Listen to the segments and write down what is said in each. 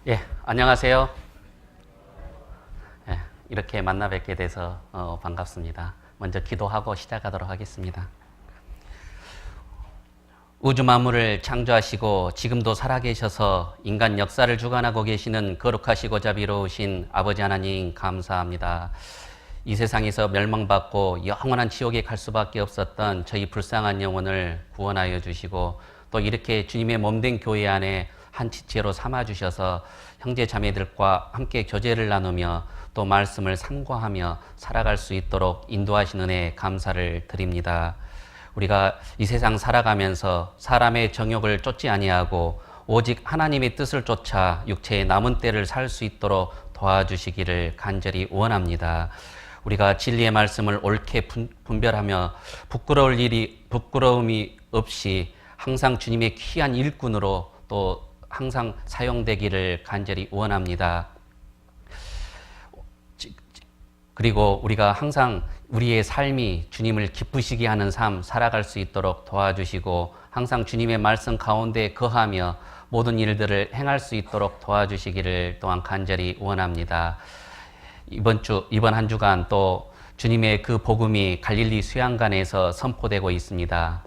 예, 안녕하세요. 예, 이렇게 만나 뵙게 돼서 반갑습니다. 먼저 기도하고 시작하도록 하겠습니다. 우주 만물을 창조하시고 지금도 살아계셔서 인간 역사를 주관하고 계시는 거룩하시고 자비로우신 아버지 하나님 감사합니다. 이 세상에서 멸망받고 영원한 지옥에 갈 수밖에 없었던 저희 불쌍한 영혼을 구원하여 주시고 또 이렇게 주님의 몸된 교회 안에 한 지체로 삼아주셔서 형제 자매들과 함께 교제를 나누며 또 말씀을 상고하며 살아갈 수 있도록 인도하시는 은혜 감사를 드립니다. 우리가 이 세상 살아가면서 사람의 정욕을 쫓지 아니하고 오직 하나님의 뜻을 쫓아 육체의 남은 때를 살 수 있도록 도와주시기를 간절히 원합니다. 우리가 진리의 말씀을 옳게 분별하며 부끄러움이 없이 항상 주님의 귀한 일꾼으로 또 항상 사용되기를 간절히 원합니다. 그리고 우리가 항상 우리의 삶이 주님을 기쁘시게 하는 삶 살아갈 수 있도록 도와주시고 항상 주님의 말씀 가운데 거하며 모든 일들을 행할 수 있도록 도와주시기를 또한 간절히 원합니다. 이번 한 주간 또 주님의 그 복음이 갈릴리 수양관에서 선포되고 있습니다.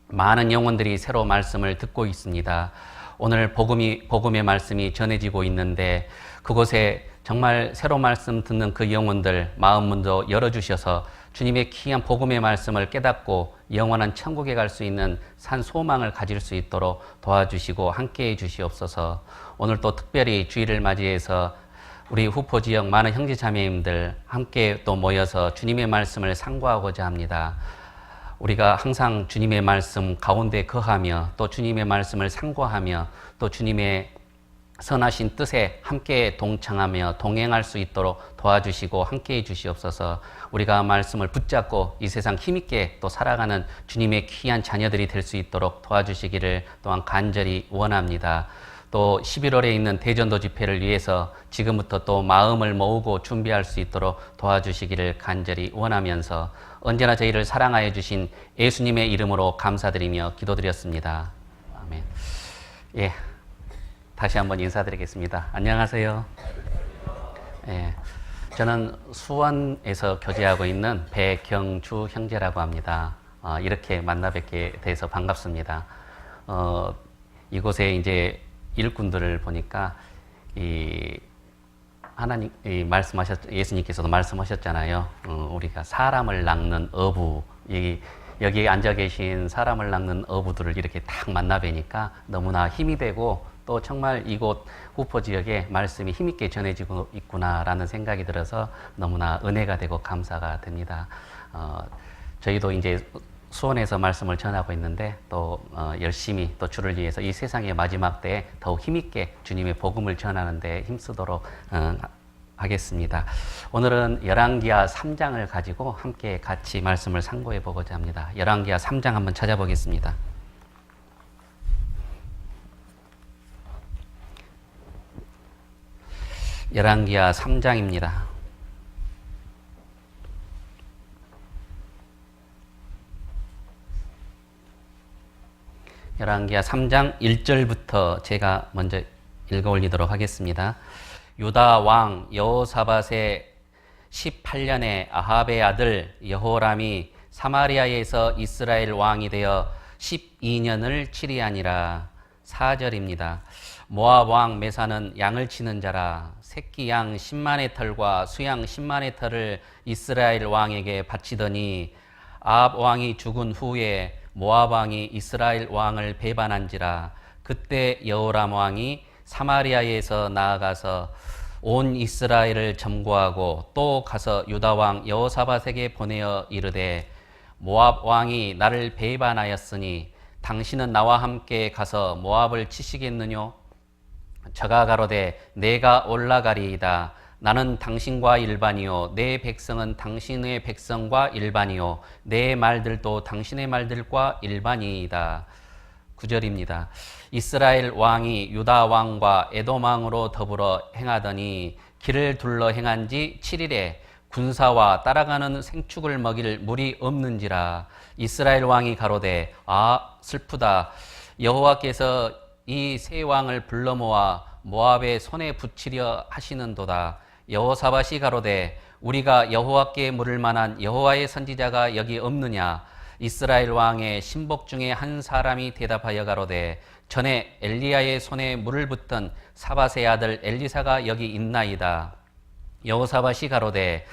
많은 영혼들이 새로 말씀을 듣고 있습니다. 오늘 복음의 말씀이 전해지고 있는데 그곳에 정말 새로 말씀 듣는 그 영혼들 마음 문도 열어주셔서 주님의 귀한 복음의 말씀을 깨닫고 영원한 천국에 갈 수 있는 산 소망을 가질 수 있도록 도와주시고 함께해 주시옵소서. 오늘 또 특별히 주일을 맞이해서 우리 후포 지역 많은 형제 자매님들 함께 또 모여서 주님의 말씀을 상고하고자 합니다. 우리가 항상 주님의 말씀 가운데 거하며 또 주님의 말씀을 상고하며 또 주님의 선하신 뜻에 함께 동참하며 동행할 수 있도록 도와주시고 함께해 주시옵소서. 우리가 말씀을 붙잡고 이 세상 힘있게 또 살아가는 주님의 귀한 자녀들이 될 수 있도록 도와주시기를 또한 간절히 원합니다. 또 11월에 있는 대전도 집회를 위해서 지금부터 또 마음을 모으고 준비할 수 있도록 도와주시기를 간절히 원하면서 언제나 저희를 사랑하여 주신 예수님의 이름으로 감사드리며 기도드렸습니다. 아멘. 예, 다시 한번 인사드리겠습니다. 안녕하세요. 예, 저는 수원에서 교제하고 있는 배경주 형제라고 합니다. 이렇게 만나 뵙게 돼서 반갑습니다. 이곳에 이제 일꾼들을 보니까 예수님께서도 말씀하셨잖아요. 우리가 사람을 낚는 어부, 여기 앉아 계신 사람을 낚는 어부들을 이렇게 딱 만나 뵈니까 너무나 힘이 되고 또 정말 이곳 후포 지역에 말씀이 힘있게 전해지고 있구나라는 생각이 들어서 너무나 은혜가 되고 감사가 됩니다. 저희도 이제 수원에서 말씀을 전하고 있는데 또 열심히 또 주를 위해서 이 세상의 마지막 때에 더욱 힘있게 주님의 복음을 전하는 데 힘쓰도록 하겠습니다. 오늘은 열왕기하 3장을 가지고 함께 같이 말씀을 상고해 보고자 합니다. 열왕기하 3장 한번 찾아보겠습니다. 열왕기하 3장입니다. 열왕기하 3장 1절부터 제가 먼저 읽어 올리도록 하겠습니다. 유다 왕 여호사밧의 18년에 아합의 아들 여호람이 사마리아에서 이스라엘 왕이 되어 12년을 치리하니라. 4절입니다. 모압 왕 메사는 양을 치는 자라. 새끼 양 10만의 털과 수양 10만의 털을 이스라엘 왕에게 바치더니 아합 왕이 죽은 후에 모압 왕이 이스라엘 왕을 배반한지라. 그때 여호람 왕이 사마리아에서 나아가서 온 이스라엘을 점거하고 또 가서 유다 왕 여호사밧에게 보내어 이르되 모압 왕이 나를 배반하였으니 당신은 나와 함께 가서 모압을 치시겠느뇨? 저가 가로되 내가 올라가리이다. 나는 당신과 일반이요 내 백성은 당신의 백성과 일반이요 내 말들도 당신의 말들과 일반이이다. 9절입니다. 이스라엘 왕이 유다 왕과 에돔 왕으로 더불어 행하더니 길을 둘러 행한 지 7일에 군사와 따라가는 생축을 먹일 물이 없는지라. 이스라엘 왕이 가로되 아 슬프다. 여호와께서 이 세 왕을 불러 모아 모압의 손에 붙이려 하시는도다. 여호사밧이 가로되 우리가 여호와께 물을 만한 여호와의 선지자가 여기 없느냐? 이스라엘 왕의 신복 중에 한 사람이 대답하여 가로되 전에 엘리야의 손에 물을 붓던 사밧의 아들 엘리사가 여기 있나이다. 여호사밧이 가로되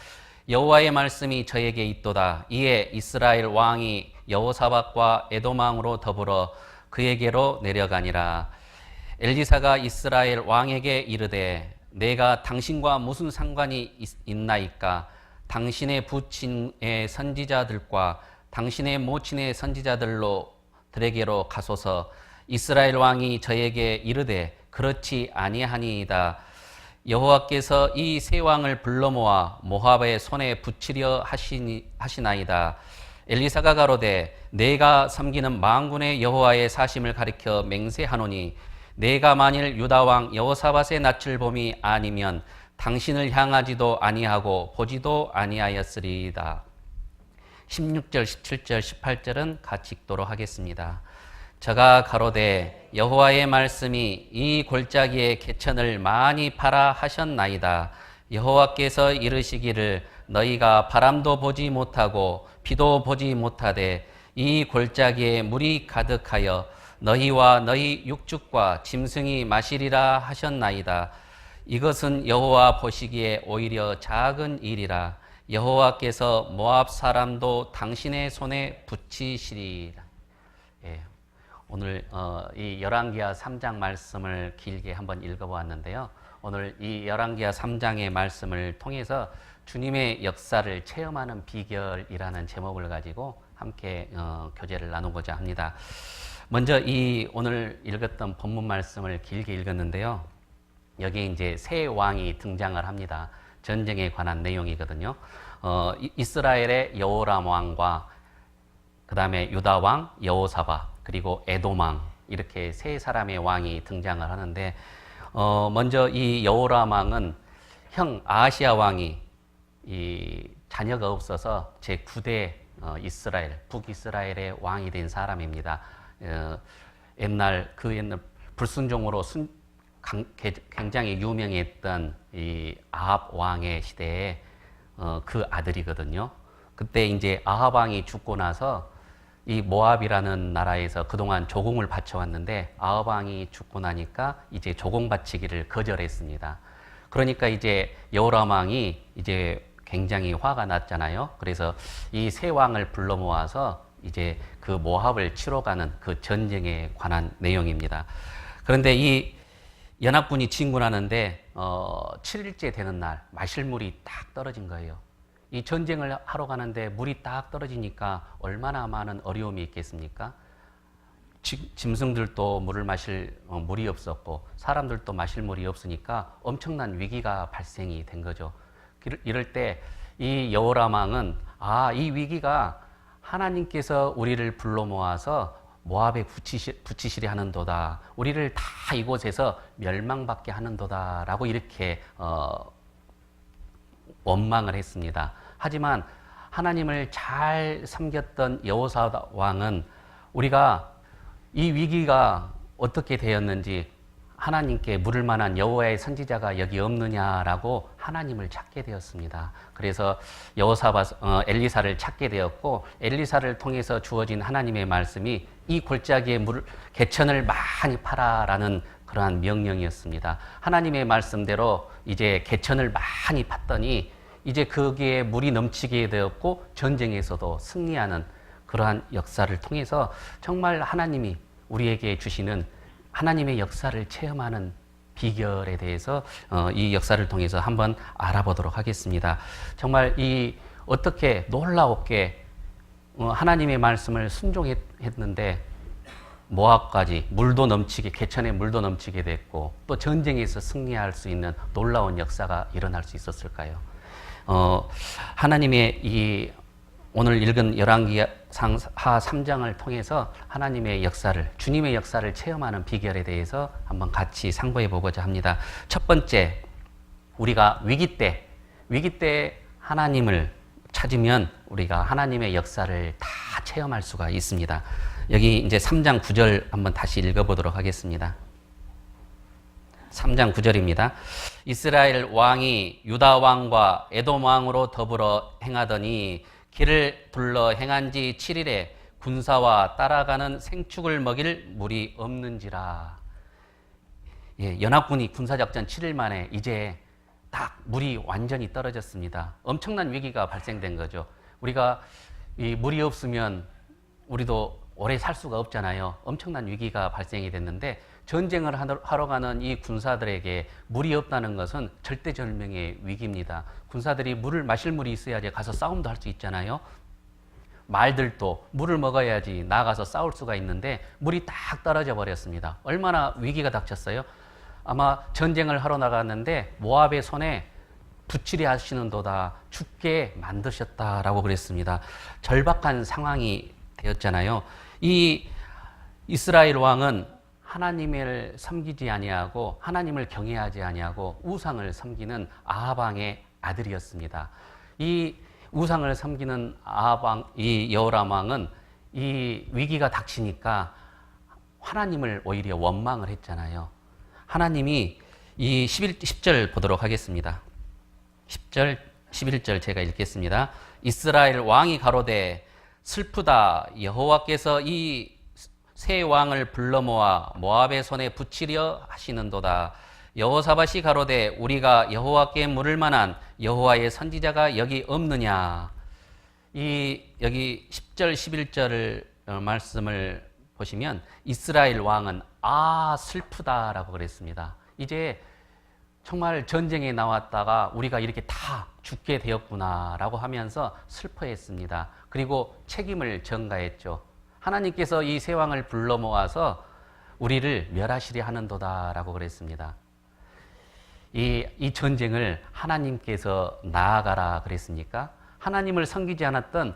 여호와의 말씀이 저에게 있도다. 이에 이스라엘 왕이 여호사밧과 에돔 왕으로 더불어 그에게로 내려가니라. 엘리사가 이스라엘 왕에게 이르되 내가 당신과 무슨 상관이 있나이까? 당신의 부친의 선지자들과 당신의 모친의 선지자들로 들에게로 가소서. 이스라엘 왕이 저에게 이르되 그렇지 아니하니이다. 여호와께서 이 세 왕을 불러 모아 모압의 손에 붙이려 하시나이다. 엘리사가 가로되 내가 섬기는 만군의 여호와의 사심을 가리켜 맹세하노니 내가 만일 유다 왕 여호사밧의 낯을 봄이 아니면 당신을 향하지도 아니하고 보지도 아니하였으리이다. 16절, 17절, 18절은 같이 읽도록 하겠습니다. 저가 가로되 여호와의 말씀이 이 골짜기의 개천을 많이 파라 하셨나이다. 여호와께서 이르시기를 너희가 바람도 보지 못하고 비도 보지 못하되 이 골짜기에 물이 가득하여 너희와 너희 육축과 짐승이 마시리라 하셨나이다. 이것은 여호와 보시기에 오히려 작은 일이라. 여호와께서 모압 사람도 당신의 손에 붙이시리라. 예, 오늘 이 열왕기하 3장 말씀을 길게 한번 읽어보았는데요. 오늘 이 열왕기하 3장의 말씀을 통해서 주님의 역사를 체험하는 비결이라는 제목을 가지고 함께 교제를 나누고자 합니다. 먼저 이 오늘 읽었던 본문 말씀을 길게 읽었는데요. 여기 이제 세 왕이 등장을 합니다. 전쟁에 관한 내용이거든요. 이스라엘의 여호람 왕과 그 다음에 유다 왕 여호사밧 그리고 에돔 왕 이렇게 세 사람의 왕이 등장을 하는데 먼저 이 여호람 왕은 형 아하시아 왕이 이 자녀가 없어서 제9대 이스라엘 북이스라엘의 왕이 된 사람입니다. 옛날 불순종으로 굉장히 유명했던 이 아합 왕의 시대에 그 아들이거든요. 그때 이제 아합 왕이 죽고 나서 이 모압이라는 나라에서 그동안 조공을 바쳐왔는데 아합 왕이 죽고 나니까 이제 조공 바치기를 거절했습니다. 그러니까 이제 여호람 왕이 이제 굉장히 화가 났잖아요. 그래서 이 세 왕을 불러 모아서 이제 그 모압을 치러 가는 그 전쟁에 관한 내용입니다. 그런데 이 연합군이 진군하는데 7일째 되는 날 마실 물이 딱 떨어진 거예요. 이 전쟁을 하러 가는데 물이 딱 떨어지니까 얼마나 많은 어려움이 있겠습니까? 짐승들도 물을 마실 물이 없었고 사람들도 마실 물이 없으니까 엄청난 위기가 발생이 된 거죠. 이럴 때 이 여호람 왕은 이 위기가 하나님께서 우리를 불러 모아서 모압에 붙이시려 하는도다. 우리를 다 이곳에서 멸망받게 하는도다라고 이렇게 원망을 했습니다. 하지만 하나님을 잘 섬겼던 여호사밧 왕은 우리가 이 위기가 어떻게 되었는지 하나님께 물을 만한 여호와의 선지자가 여기 없느냐라고 하나님을 찾게 되었습니다. 그래서 엘리사를 찾게 되었고 엘리사를 통해서 주어진 하나님의 말씀이 이 골짜기에 개천을 많이 파라라는 그러한 명령이었습니다. 하나님의 말씀대로 이제 개천을 많이 팠더니 이제 거기에 물이 넘치게 되었고 전쟁에서도 승리하는 그러한 역사를 통해서 정말 하나님이 우리에게 주시는 하나님의 역사를 체험하는 비결에 대해서 이 역사를 통해서 한번 알아보도록 하겠습니다. 정말 어떻게 놀라웠게 하나님의 말씀을 순종했는데 모압까지 개천에 물도 넘치게 됐고 또 전쟁에서 승리할 수 있는 놀라운 역사가 일어날 수 있었을까요? 하나님의 오늘 읽은 열왕기하 3장을 통해서 하나님의 역사를, 주님의 역사를 체험하는 비결에 대해서 한번 같이 상고해 보고자 합니다. 첫 번째, 우리가 위기 때 하나님을 찾으면 우리가 하나님의 역사를 다 체험할 수가 있습니다. 여기 이제 3장 9절 한번 다시 읽어보도록 하겠습니다. 3장 9절입니다. 이스라엘 왕이 유다 왕과 에돔 왕으로 더불어 행하더니 길을 둘러 행한 지 7일에 군사와 따라가는 생축을 먹일 물이 없는지라. 예, 연합군이 군사작전 7일 만에 이제 딱 물이 완전히 떨어졌습니다. 엄청난 위기가 발생된 거죠. 우리가 이 물이 없으면 우리도 오래 살 수가 없잖아요. 엄청난 위기가 발생이 됐는데 전쟁을 하러 가는 이 군사들에게 물이 없다는 것은 절대절명의 위기입니다. 군사들이 물을 마실 물이 있어야지 가서 싸움도 할 수 있잖아요. 말들도 물을 먹어야지 나가서 싸울 수가 있는데 물이 딱 떨어져 버렸습니다. 얼마나 위기가 닥쳤어요? 아마 전쟁을 하러 나갔는데 모압의 손에 붙이려 하시는도다 죽게 만드셨다라고 그랬습니다. 절박한 상황이 되었잖아요. 이 이스라엘 왕은 하나님을 섬기지 아니하고 하나님을 경외하지 아니하고 우상을 섬기는 아합 왕의 아들이었습니다. 이 우상을 섬기는 아합 왕, 이 여호람 왕은 이 위기가 닥치니까 하나님을 오히려 원망을 했잖아요. 하나님이 이 10절 보도록 하겠습니다. 10절, 11절 제가 읽겠습니다. 이스라엘 왕이 가로되 슬프다. 여호와께서 이 새 왕을 불러 모아 모압의 손에 붙이려 하시는도다. 여호사밧이 가로되 우리가 여호와께 물을 만한 여호와의 선지자가 여기 없느냐. 여기 10절, 11절 말씀을 보시면 이스라엘 왕은 슬프다라고 그랬습니다. 이제 정말 전쟁에 나왔다가 우리가 이렇게 다 죽게 되었구나라고 하면서 슬퍼했습니다. 그리고 책임을 전가했죠. 하나님께서 이 새 왕을 불러 모아서 우리를 멸하시려 하는도다라고 그랬습니다. 이 전쟁을 하나님께서 나아가라 그랬습니까? 하나님을 섬기지 않았던,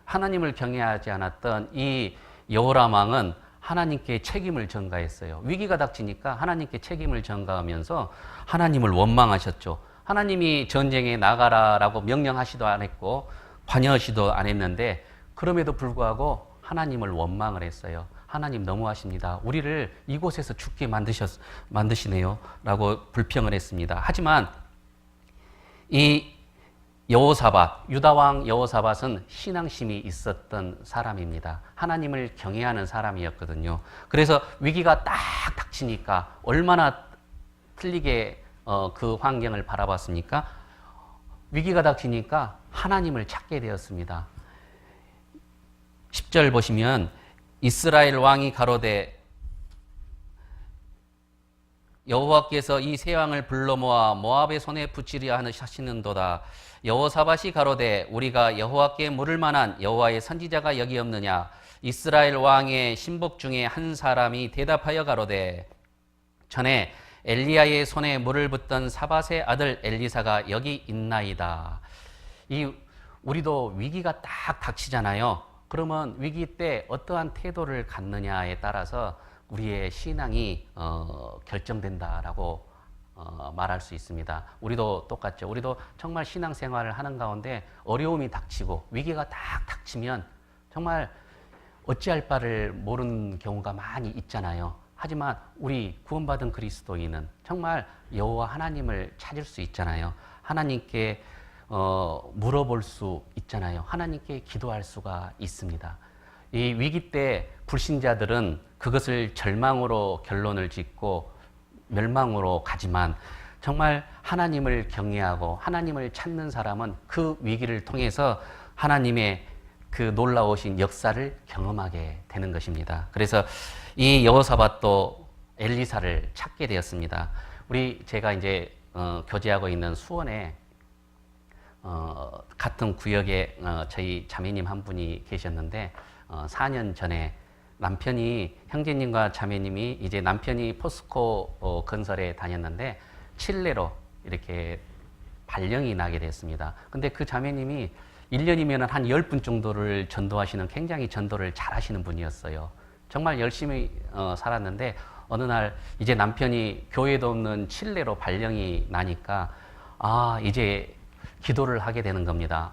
하나님을 경외하지 않았던 이 여호람 왕은 하나님께 책임을 전가했어요. 위기가 닥치니까 하나님께 책임을 전가하면서 하나님을 원망하셨죠. 하나님이 전쟁에 나가라라고 명령하시도 않았고 관여하시도 안 했는데 그럼에도 불구하고 하나님을 원망을 했어요. 하나님 너무하십니다. 우리를 이곳에서 죽게 만드시네요. 라고 불평을 했습니다. 하지만 이 여호사밧, 유다왕 여호사밧은 신앙심이 있었던 사람입니다. 하나님을 경외하는 사람이었거든요. 그래서 위기가 딱 닥치니까 얼마나 틀리게 그 환경을 바라봤습니까? 위기가 닥치니까 하나님을 찾게 되었습니다. 10절 보시면 이스라엘 왕이 가로되 여호와께서 이 새 왕을 불러 모아 모압의 손에 붙이려 하시는도다. 여호사밧이 가로되 우리가 여호와께 물을 만한 여호와의 선지자가 여기 없느냐. 이스라엘 왕의 신복 중에 한 사람이 대답하여 가로되 전에 엘리야의 손에 물을 붓던 사밧의 아들 엘리사가 여기 있나이다. 우리도 위기가 딱 닥치잖아요. 그러면 위기 때 어떠한 태도를 갖느냐에 따라서 우리의 신앙이 결정된다라고 말할 수 있습니다. 우리도 똑같죠. 우리도 정말 신앙생활을 하는 가운데 어려움이 닥치고 위기가 딱 닥치면 정말 어찌할 바를 모르는 경우가 많이 있잖아요. 하지만 우리 구원받은 그리스도인은 정말 여호와 하나님을 찾을 수 있잖아요. 하나님께 물어볼 수 있잖아요. 하나님께 기도할 수가 있습니다. 이 위기 때 불신자들은 그것을 절망으로 결론을 짓고 멸망으로 가지만 정말 하나님을 경외하고 하나님을 찾는 사람은 그 위기를 통해서 하나님의 그 놀라우신 역사를 경험하게 되는 것입니다. 그래서 이 여호사밧도 엘리사를 찾게 되었습니다. 제가 이제 교제하고 있는 수원에 같은 구역에 저희 자매님 한 분이 계셨는데 4년 전에 형제님과 자매님이 이제 남편이 포스코 건설에 다녔는데 칠레로 이렇게 발령이 나게 됐습니다. 근데 그 자매님이 1년이면 한 10분 정도를 전도하시는 굉장히 전도를 잘 하시는 분이었어요. 정말 열심히 살았는데 어느 날 이제 남편이 교회도 없는 칠레로 발령이 나니까 이제 기도를 하게 되는 겁니다.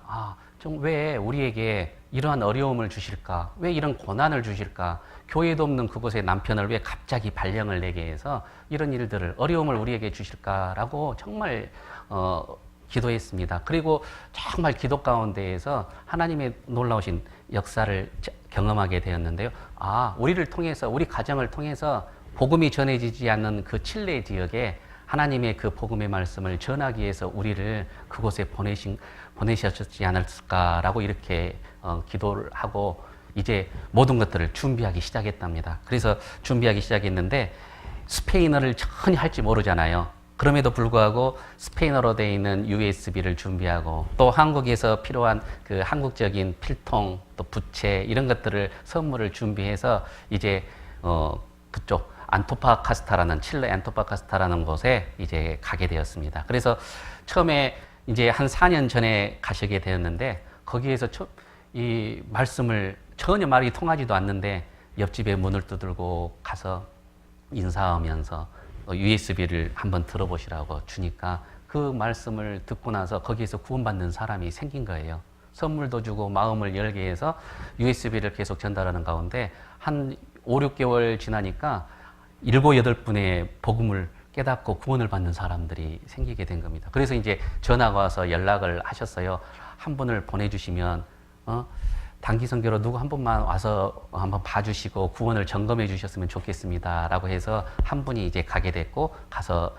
좀 왜 우리에게 이러한 어려움을 주실까? 왜 이런 고난을 주실까? 교회도 없는 그곳에 남편을 왜 갑자기 발령을 내게 해서 이런 일들을, 어려움을 우리에게 주실까라고 정말 기도했습니다. 그리고 정말 기도 가운데에서 하나님의 놀라우신 역사를 경험하게 되었는데요. 우리를 통해서, 우리 가정을 통해서 복음이 전해지지 않는 그 칠레 지역에 하나님의 그 복음의 말씀을 전하기 위해서 우리를 그곳에 보내셨지 않을까라고 이렇게 기도를 하고 이제 모든 것들을 준비하기 시작했답니다. 그래서 준비하기 시작했는데 스페인어를 전혀 할지 모르잖아요. 그럼에도 불구하고 스페인어로 되어 있는 USB를 준비하고 또 한국에서 필요한 그 한국적인 필통 또 부채 이런 것들을 선물을 준비해서 이제 그쪽 안토파카스타라는 칠레 안토파카스타라는 곳에 이제 가게 되었습니다. 그래서 처음에 이제 한 4년 전에 가시게 되었는데 거기에서 이 말씀을 전혀 말이 통하지도 않는데 옆집에 문을 두들고 가서 인사하면서 USB를 한번 들어보시라고 주니까 그 말씀을 듣고 나서 거기에서 구원받는 사람이 생긴 거예요. 선물도 주고 마음을 열게 해서 USB를 계속 전달하는 가운데 한 5, 6개월 지나니까 7, 8분의 복음을 깨닫고 구원을 받는 사람들이 생기게 된 겁니다. 그래서 이제 전화가 와서 연락을 하셨어요. 한 분을 보내주시면 단기 선교로 누구 한 분만 와서 한번 봐주시고 구원을 점검해 주셨으면 좋겠습니다. 라고 해서 한 분이 이제 가게 됐고 가서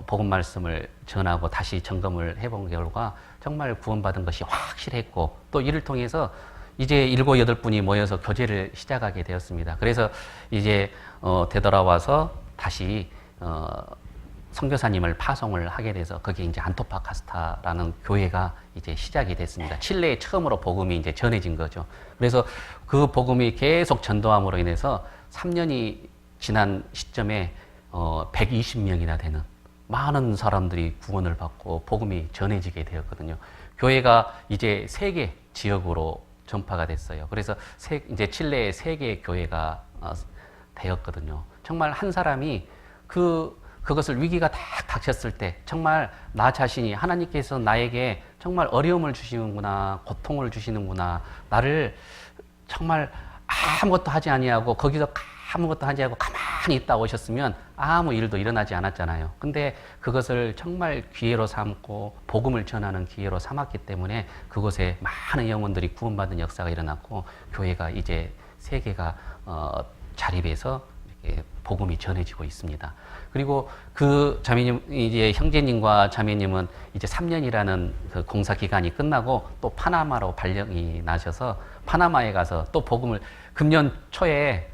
복음 말씀을 전하고 다시 점검을 해본 결과 정말 구원받은 것이 확실했고 또 이를 통해서 이제 7, 8분이 모여서 교제를 시작하게 되었습니다. 그래서 이제 되돌아와서 다시 선교사님을 파송을 하게 돼서 거기에 이제 안토파카스타라는 교회가 이제 시작이 됐습니다. 칠레에 처음으로 복음이 이제 전해진 거죠. 그래서 그 복음이 계속 전도함으로 인해서 3년이 지난 시점에 120명이나 되는 많은 사람들이 구원을 받고 복음이 전해지게 되었거든요. 교회가 이제 3개 지역으로 전파가 됐어요. 그래서 이제 칠레에 3개의 교회가 되었거든요. 정말 한 사람이 그것을 위기가 딱 닥쳤을 때 정말 나 자신이 하나님께서 나에게 정말 어려움을 주시는구나, 고통을 주시는구나, 나를 정말 아무것도 하지 아니하고 거기서 아무것도 하지 않고 가만히 있다 오셨으면 아무 일도 일어나지 않았잖아요. 근데 그것을 정말 기회로 삼고 복음을 전하는 기회로 삼았기 때문에 그곳에 많은 영혼들이 구원받은 역사가 일어났고 교회가 이제 세계가 자립해서 이렇게 복음이 전해지고 있습니다. 그리고 그 자매님, 이제 형제님과 자매님은 이제 3년이라는 그 공사 기간이 끝나고 또 파나마로 발령이 나셔서 파나마에 가서 또 복음을 금년 초에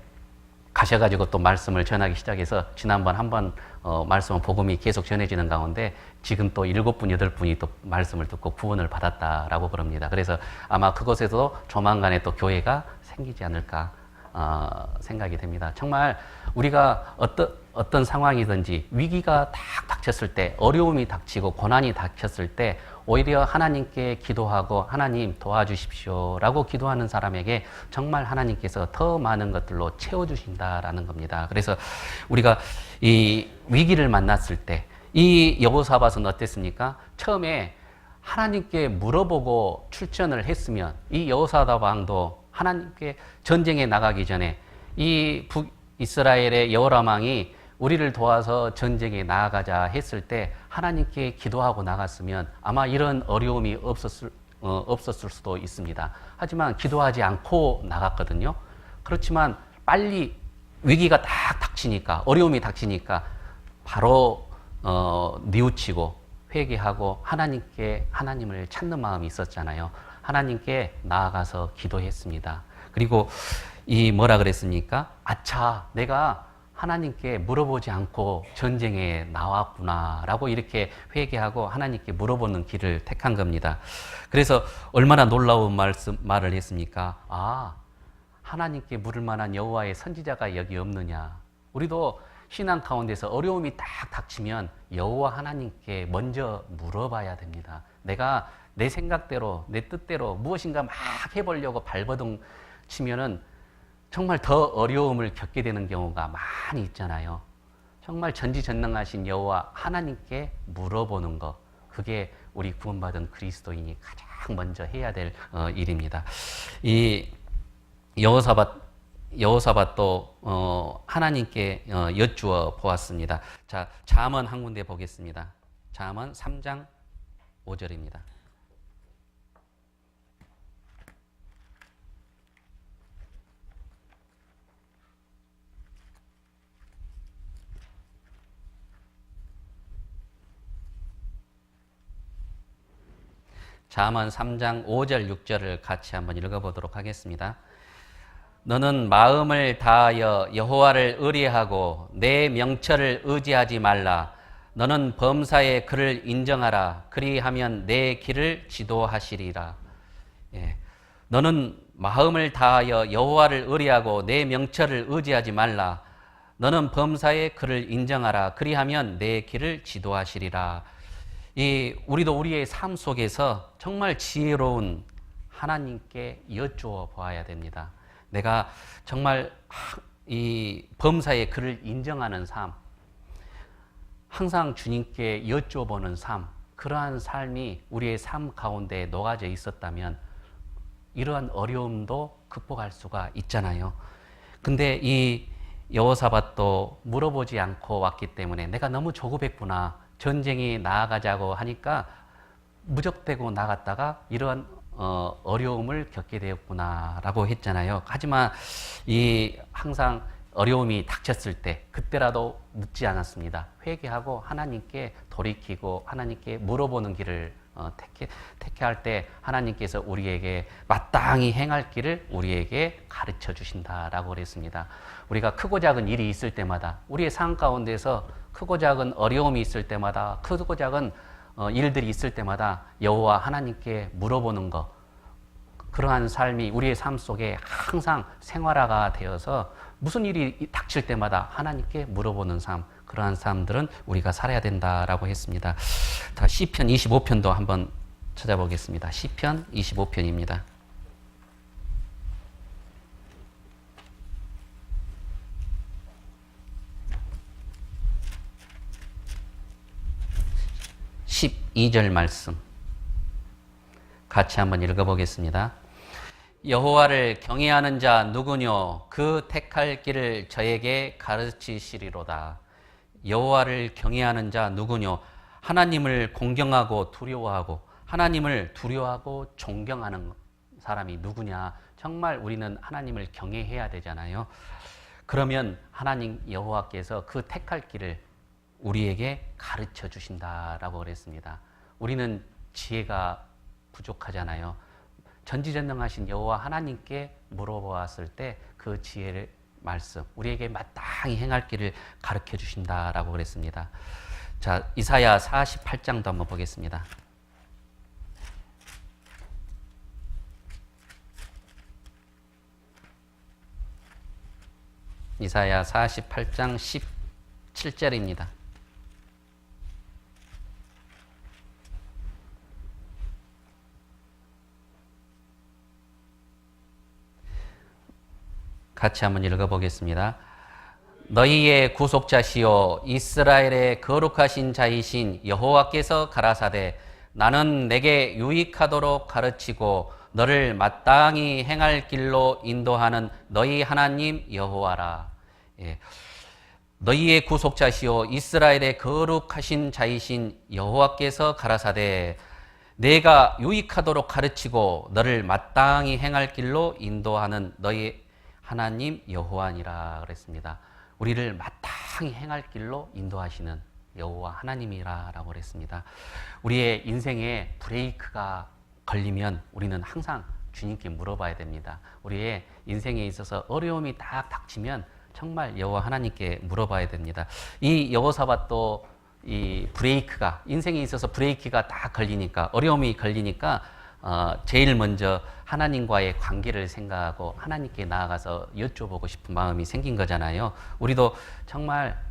가셔가지고 또 말씀을 전하기 시작해서 지난번 한번 말씀은 복음이 계속 전해지는 가운데 지금 또 7분, 8분이 또 말씀을 듣고 구원을 받았다라고 그럽니다. 그래서 아마 그곳에도 조만간에 또 교회가 생기지 않을까 생각이 됩니다. 정말 우리가 어떤 상황이든지 위기가 딱 닥쳤을 때, 어려움이 닥치고 고난이 닥쳤을 때 오히려 하나님께 기도하고 하나님 도와주십시오 라고 기도하는 사람에게 정말 하나님께서 더 많은 것들로 채워주신다라는 겁니다. 그래서 우리가 이 위기를 만났을 때 이 여호사밧은 어땠습니까? 처음에 하나님께 물어보고 출전을 했으면 이 여호사밧 왕도 하나님께 전쟁에 나가기 전에 이 북이스라엘의 여호람 왕이 우리를 도와서 전쟁에 나아가자 했을 때 하나님께 기도하고 나갔으면 아마 이런 어려움이 없었을 수도 있습니다. 하지만 기도하지 않고 나갔거든요. 그렇지만 빨리 위기가 딱 닥치니까, 어려움이 닥치니까 바로 뉘우치고 회개하고 하나님을 찾는 마음이 있었잖아요. 하나님께 나아가서 기도했습니다. 그리고 뭐라 그랬습니까? 아차, 내가 하나님께 물어보지 않고 전쟁에 나왔구나 라고 이렇게 회개하고 하나님께 물어보는 길을 택한 겁니다. 그래서 얼마나 놀라운 말을 했습니까? 하나님께 물을 만한 여호와의 선지자가 여기 없느냐. 우리도 신앙 가운데서 어려움이 딱 닥치면 여호와 하나님께 먼저 물어봐야 됩니다. 내가 내 생각대로 내 뜻대로 무엇인가 막 해보려고 발버둥 치면은 정말 더 어려움을 겪게 되는 경우가 많이 있잖아요. 정말 전지전능하신 여호와 하나님께 물어보는 것. 그게 우리 구원받은 그리스도인이 가장 먼저 해야 될 일입니다. 이 여호사밧도 하나님께 여쭈어 보았습니다. 자, 잠언 한 군데 보겠습니다. 잠언 3장 5절입니다. 잠언 3장 5절 6절을 같이 한번 읽어보도록 하겠습니다. 너는 마음을 다하여 여호와를 의뢰하고 내 명철을 의지하지 말라. 너는 범사의 그를 인정하라. 그리하면 내 길을 지도하시리라. 예. 너는 마음을 다하여 여호와를 의뢰하고 내 명철을 의지하지 말라. 너는 범사의 그를 인정하라. 그리하면 내 길을 지도하시리라. 우리도 우리의 삶 속에서 정말 지혜로운 하나님께 여쭈어 보아야 됩니다. 내가 정말 이 범사의 그를 인정하는 삶, 항상 주님께 여쭈어보는 삶, 그러한 삶이 우리의 삶 가운데 녹아져 있었다면 이러한 어려움도 극복할 수가 있잖아요. 근데 이 여호사밧도 물어보지 않고 왔기 때문에 내가 너무 조급했구나. 전쟁이 나아가자고 하니까 무적대고 나갔다가 이러한 어려움을 겪게 되었구나라고 했잖아요. 하지만 항상 어려움이 닥쳤을 때 그때라도 늦지 않았습니다. 회개하고 하나님께 돌이키고 하나님께 물어보는 길을 택할 때 하나님께서 우리에게 마땅히 행할 길을 우리에게 가르쳐 주신다라고 그랬습니다. 우리가 크고 작은 일이 있을 때마다 우리의 삶 가운데서 크고 작은 어려움이 있을 때마다 크고 작은 일들이 있을 때마다 여호와 하나님께 물어보는 것, 그러한 삶이 우리의 삶 속에 항상 생활화가 되어서 무슨 일이 닥칠 때마다 하나님께 물어보는 삶, 그러한 삶들은 우리가 살아야 된다라고 했습니다. 다 시편 25편도 한번 찾아보겠습니다. 시편 25편입니다. (12절) 말씀 같이 한번 읽어보겠습니다. 여호와를 경외하는 자 누구뇨? 그 택할 길을 저에게 가르치시리로다. 여호와를 경외하는 자 누구뇨? 하나님을 공경하고 두려워하고 하나님을 두려워하고 존경하는 사람이 누구냐? 정말 우리는 하나님을 경외해야 되잖아요. 그러면 하나님 여호와께서 그 택할 길을 우리에게 가르쳐 주신다라고 그랬습니다. 우리는 지혜가 부족하잖아요. 전지전능하신 여호와 하나님께 물어보았을 때 그 지혜를 말씀, 우리에게 마땅히 행할 길을 가르쳐 주신다라고 그랬습니다. 자, 이사야 48장도 한번 보겠습니다. 이사야 48장 17절입니다. 같이 한번 읽어보겠습니다. 너희의 구속자시요 이스라엘의 거룩하신 자이신 여호와께서 가라사대 나는 내게 유익하도록 가르치고 너를 마땅히 행할 길로 인도하는 너희 하나님 여호와라. 예. 너희의 구속자시요 이스라엘의 거룩하신 자이신 여호와께서 가라사대 내가 유익하도록 가르치고 너를 마땅히 행할 길로 인도하는 너희 하나님 여호와니라 그랬습니다. 우리를 마땅히 행할 길로 인도하시는 여호와 하나님이라고 그랬습니다. 우리의 인생에 브레이크가 걸리면 우리는 항상 주님께 물어봐야 됩니다. 우리의 인생에 있어서 어려움이 딱 닥치면 정말 여호와 하나님께 물어봐야 됩니다. 이 여호사밧도 이 브레이크가 인생에 있어서 브레이크가 딱 걸리니까 어려움이 걸리니까 제일 먼저 하나님과의 관계를 생각하고 하나님께 나아가서 여쭤보고 싶은 마음이 생긴 거잖아요. 우리도 정말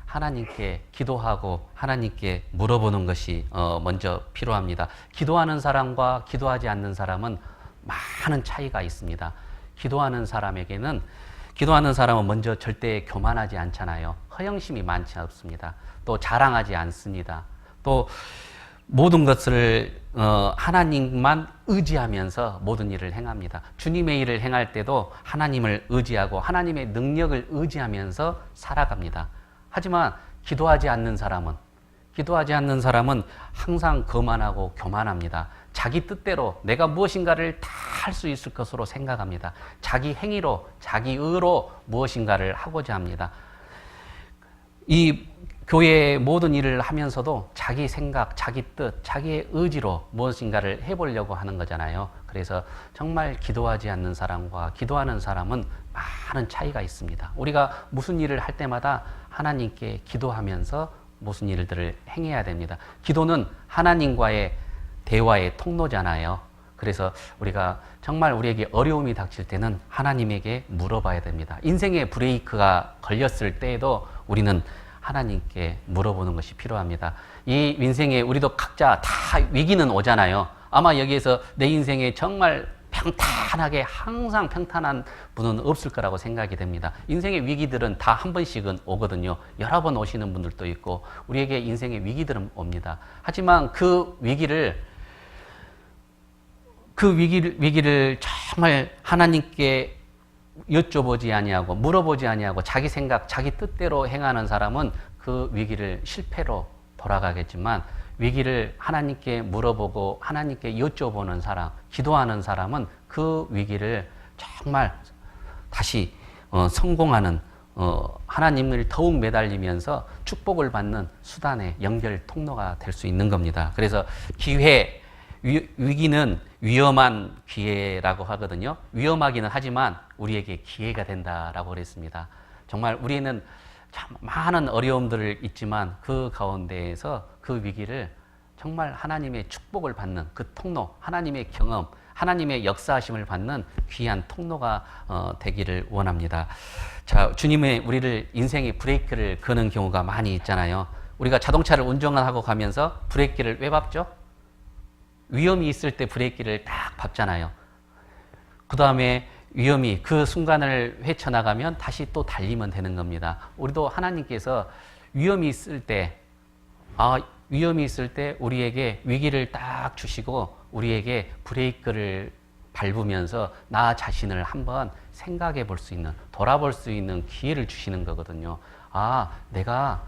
하나님께 기도하고 하나님께 물어보는 것이 먼저 필요합니다. 기도하는 사람과 기도하지 않는 사람은 많은 차이가 있습니다. 기도하는 사람은 먼저 절대 교만하지 않잖아요. 허영심이 많지 않습니다. 또 자랑하지 않습니다. 또 모든 것을 하나님만 의지하면서 모든 일을 행합니다. 주님의 일을 행할 때도 하나님을 의지하고 하나님의 능력을 의지하면서 살아갑니다. 하지만 기도하지 않는 사람은 항상 거만하고 교만합니다. 자기 뜻대로 내가 무엇인가를 다 할 수 있을 것으로 생각합니다. 자기 행위로, 자기 의로 무엇인가를 하고자 합니다. 이 교회의 모든 일을 하면서도 자기 생각, 자기 뜻, 자기의 의지로 무엇인가를 해보려고 하는 거잖아요. 그래서 정말 기도하지 않는 사람과 기도하는 사람은 많은 차이가 있습니다. 우리가 무슨 일을 할 때마다 하나님께 기도하면서 무슨 일들을 행해야 됩니다. 기도는 하나님과의 대화의 통로잖아요. 그래서 우리가 정말 우리에게 어려움이 닥칠 때는 하나님에게 물어봐야 됩니다. 인생의 브레이크가 걸렸을 때에도 우리는 하나님께 물어보는 것이 필요합니다. 이 인생에 우리도 각자 다 위기는 오잖아요. 아마 여기에서 내 인생에 정말 평탄하게 항상 평탄한 분은 없을 거라고 생각이 됩니다. 인생의 위기들은 다 한 번씩은 오거든요. 여러 번 오시는 분들도 있고 우리에게 인생의 위기들은 옵니다. 하지만 그 위기를 정말 하나님께 여쭤보지 아니하고 물어보지 아니하고 자기 생각, 자기 뜻대로 행하는 사람은 그 위기를 실패로 돌아가겠지만 위기를 하나님께 물어보고 하나님께 여쭤보는 사람, 기도하는 사람은 그 위기를 정말 다시 성공하는 하나님을 더욱 매달리면서 축복을 받는 수단의 연결 통로가 될 수 있는 겁니다. 그래서 위기는 위험한 기회라고 하거든요. 위험하기는 하지만 우리에게 기회가 된다라고 그랬습니다. 정말 우리는 참 많은 어려움들을 있지만 그 가운데에서 그 위기를 정말 하나님의 축복을 받는 그 통로, 하나님의 경험, 하나님의 역사하심을 받는 귀한 통로가 되기를 원합니다. 자, 주님의 우리를 인생의 브레이크를 거는 경우가 많이 있잖아요. 우리가 자동차를 운전하고 가면서 브레이크를 왜 밟죠? 위험이 있을 때 브레이크를 딱 밟잖아요. 그 다음에 위험이 그 순간을 헤쳐나가면 다시 또 달리면 되는 겁니다. 우리도 하나님께서 위험이 있을 때 우리에게 위기를 딱 주시고 우리에게 브레이크를 밟으면서 나 자신을 한번 생각해 볼 수 있는, 돌아볼 수 있는 기회를 주시는 거거든요. 내가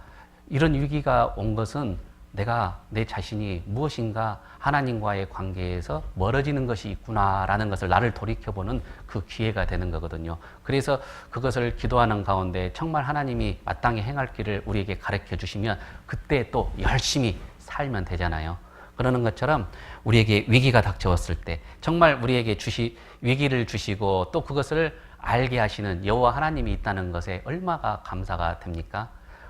이런 위기가 온 것은 내가 내 자신이 무엇인가 하나님과의 관계에서 멀어지는 것이 있구나라는 것을 나를 돌이켜보는 그 기회가 되는 거거든요. 그래서 그것을 기도하는 가운데 정말 하나님이 마땅히 행할 길을 우리에게 가르쳐 주시면 그때 또 열심히 살면 되잖아요. 그러는 것처럼 우리에게 위기가 닥쳐왔을 때 정말 우리에게 위기를 주시고 또 그것을 알게 하시는 여호와 하나님이 있다는 것에 얼마나 감사가 됩니까?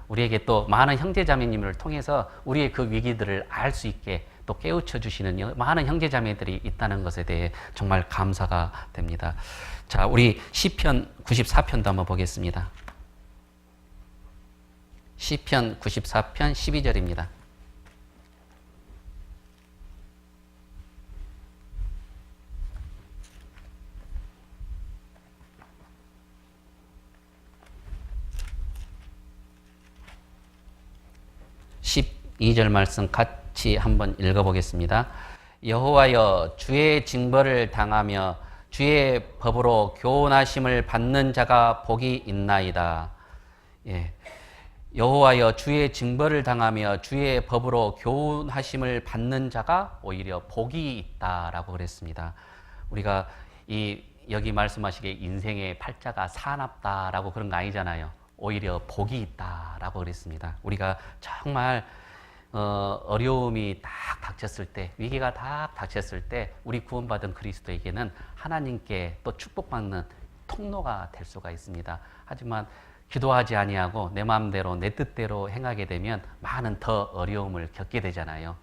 우리에게 또 많은 형제자매님을 통해서 우리의 그 위기들을 알 수 있게 또 깨우쳐 주시는 많은 형제자매들이 있다는 것에 대해 정말 감사가 됩니다. 자, 우리 시편 94편도 한번 보겠습니다. 시편 94편 12절입니다. 이 절 말씀 같이 한번 읽어보겠습니다. 여호와여, 주의 징벌을 당하며 주의 법으로 교훈하심을 받는 자가 복이 있나이다. 여호와여, 주의 징벌을 당하며 주의 법으로 교훈하심을 받는 자가 오히려 복이 있다라고 그랬습니다. 우리가 여기 말씀하시기에 인생의 팔자가 사납다라고 그런 거 아니잖아요. 오히려 복이 있다라고 그랬습니다. 우리가 정말 어려움이 딱 닥쳤을 때, 위기가 딱 닥쳤을 때 우리 구원받은 그리스도에게는 하나님께 또 축복받는 통로가 될 수가 있습니다. 하지만 기도하지 아니하고 내 마음대로 내 뜻대로 행하게 되면 많은 더 어려움을 겪게 되잖아요.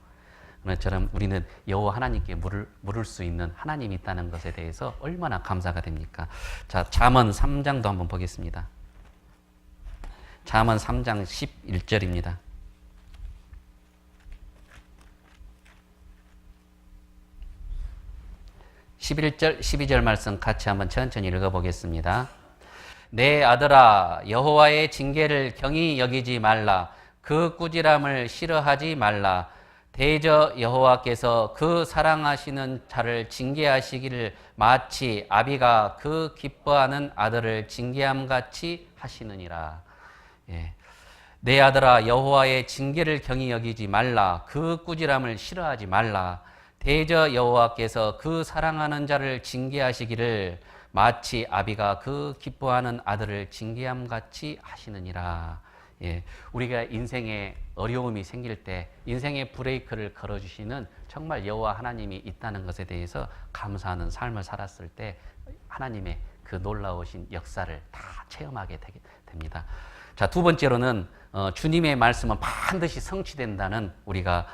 그것처럼 우리는 여호와 하나님께 물을 수 있는 하나님이 있다는 것에 대해서 얼마나 감사가 됩니까? 자, 잠언 3장도 한번 보겠습니다. 잠언 3장 11절입니다. 11절, 12절 말씀 같이 한번 천천히 읽어보겠습니다. 내 아들아, 여호와의 징계를 경히 여기지 말라. 그 꾸지람을 싫어하지 말라. 대저 여호와께서 그 사랑하시는 자를 징계하시기를 마치 아비가 그 기뻐하는 아들을 징계함 같이 하시느니라. 예. 내 아들아, 여호와의 징계를 경히 여기지 말라. 그 꾸지람을 싫어하지 말라. 대저 여호와께서 그 사랑하는 자를 징계하시기를 마치 아비가 그 기뻐하는 아들을 징계함 같이 하시느니라. 예, 우리가 인생에 어려움이 생길 때 인생의 브레이크를 걸어주시는 정말 여호와 하나님이 있다는 것에 대해서 감사하는 삶을 살았을 때 하나님의 그 놀라우신 역사를 다 체험하게 됩니다. 자, 두 번째로는 주님의 말씀은 반드시 성취된다는 우리가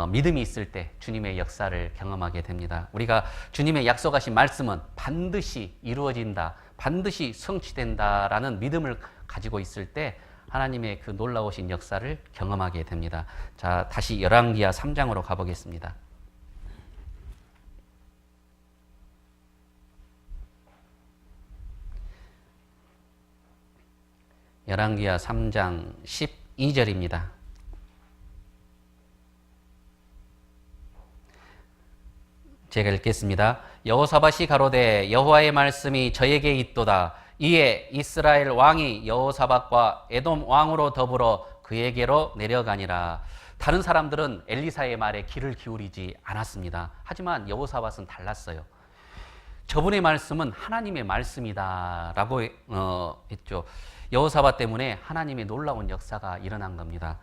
믿음이 있을 때 주님의 역사를 경험하게 됩니다. 우리가 주님의 약속하신 말씀은 반드시 이루어진다, 반드시 성취된다라는 믿음을 가지고 있을 때 하나님의 그 놀라우신 역사를 경험하게 됩니다. 자, 다시 열왕기하 3장으로 가보겠습니다. 열왕기하 3장 12절입니다. 제가 읽겠습니다. 여호사밧이 가로되 여호와의 말씀이 저에게 있도다. 이에 이스라엘 왕이 여호사밧과 에돔 왕으로 더불어 그에게로 내려가니라. 다른 사람들은 엘리사의 말에 귀를 기울이지 않았습니다. 하지만 여호사밧은 달랐어요. 저분의 말씀은 하나님의 말씀이다라고 했죠. 여호사밧 때문에 하나님의 놀라운 역사가 일어난 겁니다.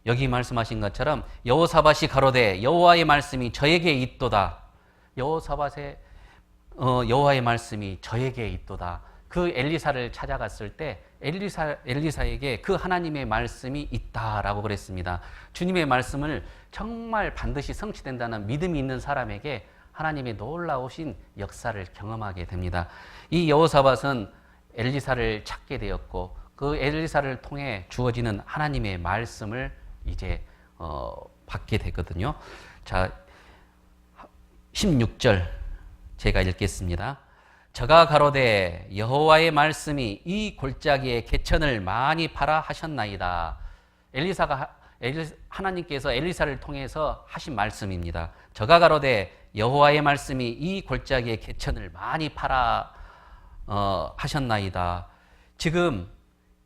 여기 말씀하신 것처럼 여호사밧이 가로되 여호와의 말씀이 저에게 있도다. 여호와의 말씀이 저에게 있도다. 그 엘리사를 찾아갔을 때 엘리사에게 그 하나님의 말씀이 있다라고 그랬습니다. 주님의 말씀을 정말 반드시 성취된다는 믿음이 있는 사람에게 하나님의 놀라우신 역사를 경험하게 됩니다. 이 여호사밧은 엘리사를 찾게 되었고 그 엘리사를 통해 주어지는 하나님의 말씀을 이제 받게 되거든요. 자, 16절 제가 읽겠습니다. 저가 가로되 여호와의 말씀이 이 골짜기에 개천을 많이 팔아 하셨나이다. 하나님께서 엘리사를 통해서 하신 말씀입니다. 저가 가로되 여호와의 말씀이 이 골짜기에 개천을 많이 팔아 하셨나이다. 지금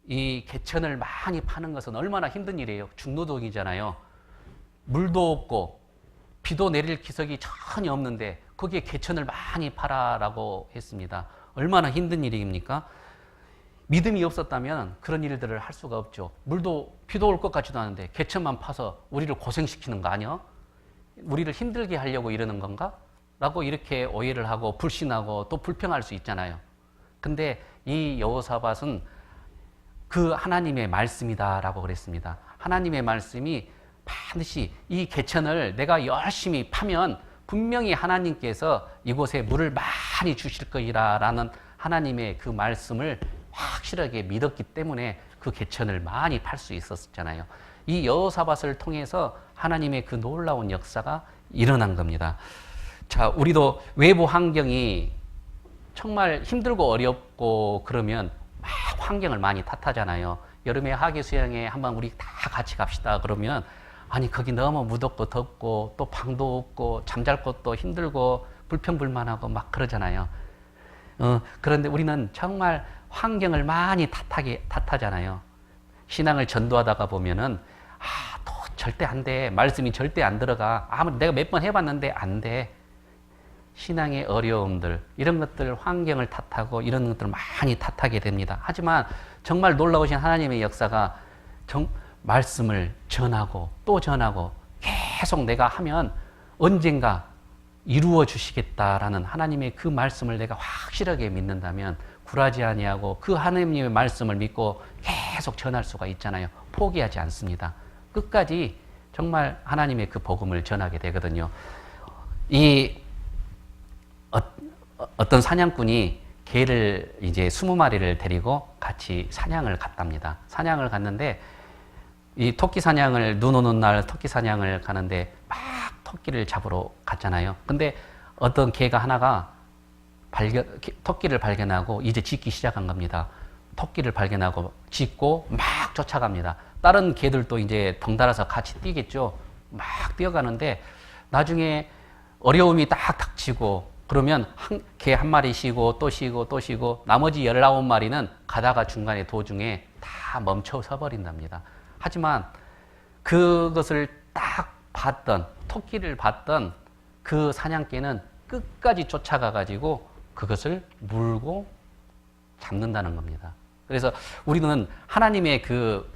이 개천을 많이 파는 것은 얼마나 힘든 일이에요. 중노동이잖아요. 물도 없고 비도 내릴 기석이 전혀 없는데 거기에 개천을 많이 팔아라고 했습니다. 얼마나 힘든 일입니까? 믿음이 없었다면 그런 일들을 할 수가 없죠. 비도 올 것 같지도 않은데 개천만 파서 우리를 고생시키는 거 아니야? 우리를 힘들게 하려고 이러는 건가? 라고 이렇게 오해를 하고 불신하고 또 불평할 수 있잖아요. 근데 이 여호사밧은 그 하나님의 말씀이다라고 그랬습니다. 하나님의 말씀이 반드시 이 개천을 내가 열심히 파면 분명히 하나님께서 이곳에 물을 많이 주실 거이라라는 하나님의 그 말씀을 확실하게 믿었기 때문에 그 개천을 많이 팔 수 있었잖아요. 이 여호사밧을 통해서 하나님의 그 놀라운 역사가 일어난 겁니다. 자, 우리도 외부 환경이 정말 힘들고 어렵고 그러면 막 환경을 많이 탓하잖아요. 여름에 하계 수영에 한번 우리 다 같이 갑시다 그러면 아니 거기 너무 무덥고 덥고 또 방도 없고 잠잘 곳도 힘들고 불평불만하고 막 그러잖아요. 그런데 우리는 정말 환경을 많이 탓하잖아요. 신앙을 전도하다가 보면은 또 절대 안 돼. 말씀이 절대 안 들어가. 아무리 내가 몇 번 해봤는데 안 돼. 신앙의 어려움들 이런 것들 환경을 탓하고 이런 것들을 많이 탓하게 됩니다. 하지만 정말 놀라우신 하나님의 역사가 말씀을 전하고 또 전하고 계속 내가 하면 언젠가 이루어 주시겠다라는 하나님의 그 말씀을 내가 확실하게 믿는다면 굴하지 아니하고 그 하나님의 말씀을 믿고 계속 전할 수가 있잖아요. 포기하지 않습니다. 끝까지 정말 하나님의 그 복음을 전하게 되거든요. 어떤 사냥꾼이 개를 이제 20마리를 데리고 같이 사냥을 갔답니다. 사냥을 갔는데 이 토끼 사냥을 눈 오는 날 토끼 사냥을 가는데 막 토끼를 잡으러 갔잖아요. 근데 어떤 개가 하나가 토끼를 발견하고 이제 짖기 시작한 겁니다. 토끼를 발견하고 짖고 막 쫓아갑니다. 다른 개들도 이제 덩달아서 같이 뛰겠죠. 막 뛰어가는데 나중에 어려움이 딱 닥치고 그러면 개 한 마리 쉬고 또 쉬고 또 쉬고 나머지 19마리는 가다가 중간에 도중에 다 멈춰 서 버린답니다. 하지만 그것을 딱 봤던, 토끼를 봤던 그 사냥개는 끝까지 쫓아가 가지고 그것을 물고 잡는다는 겁니다. 그래서 우리는 하나님의 그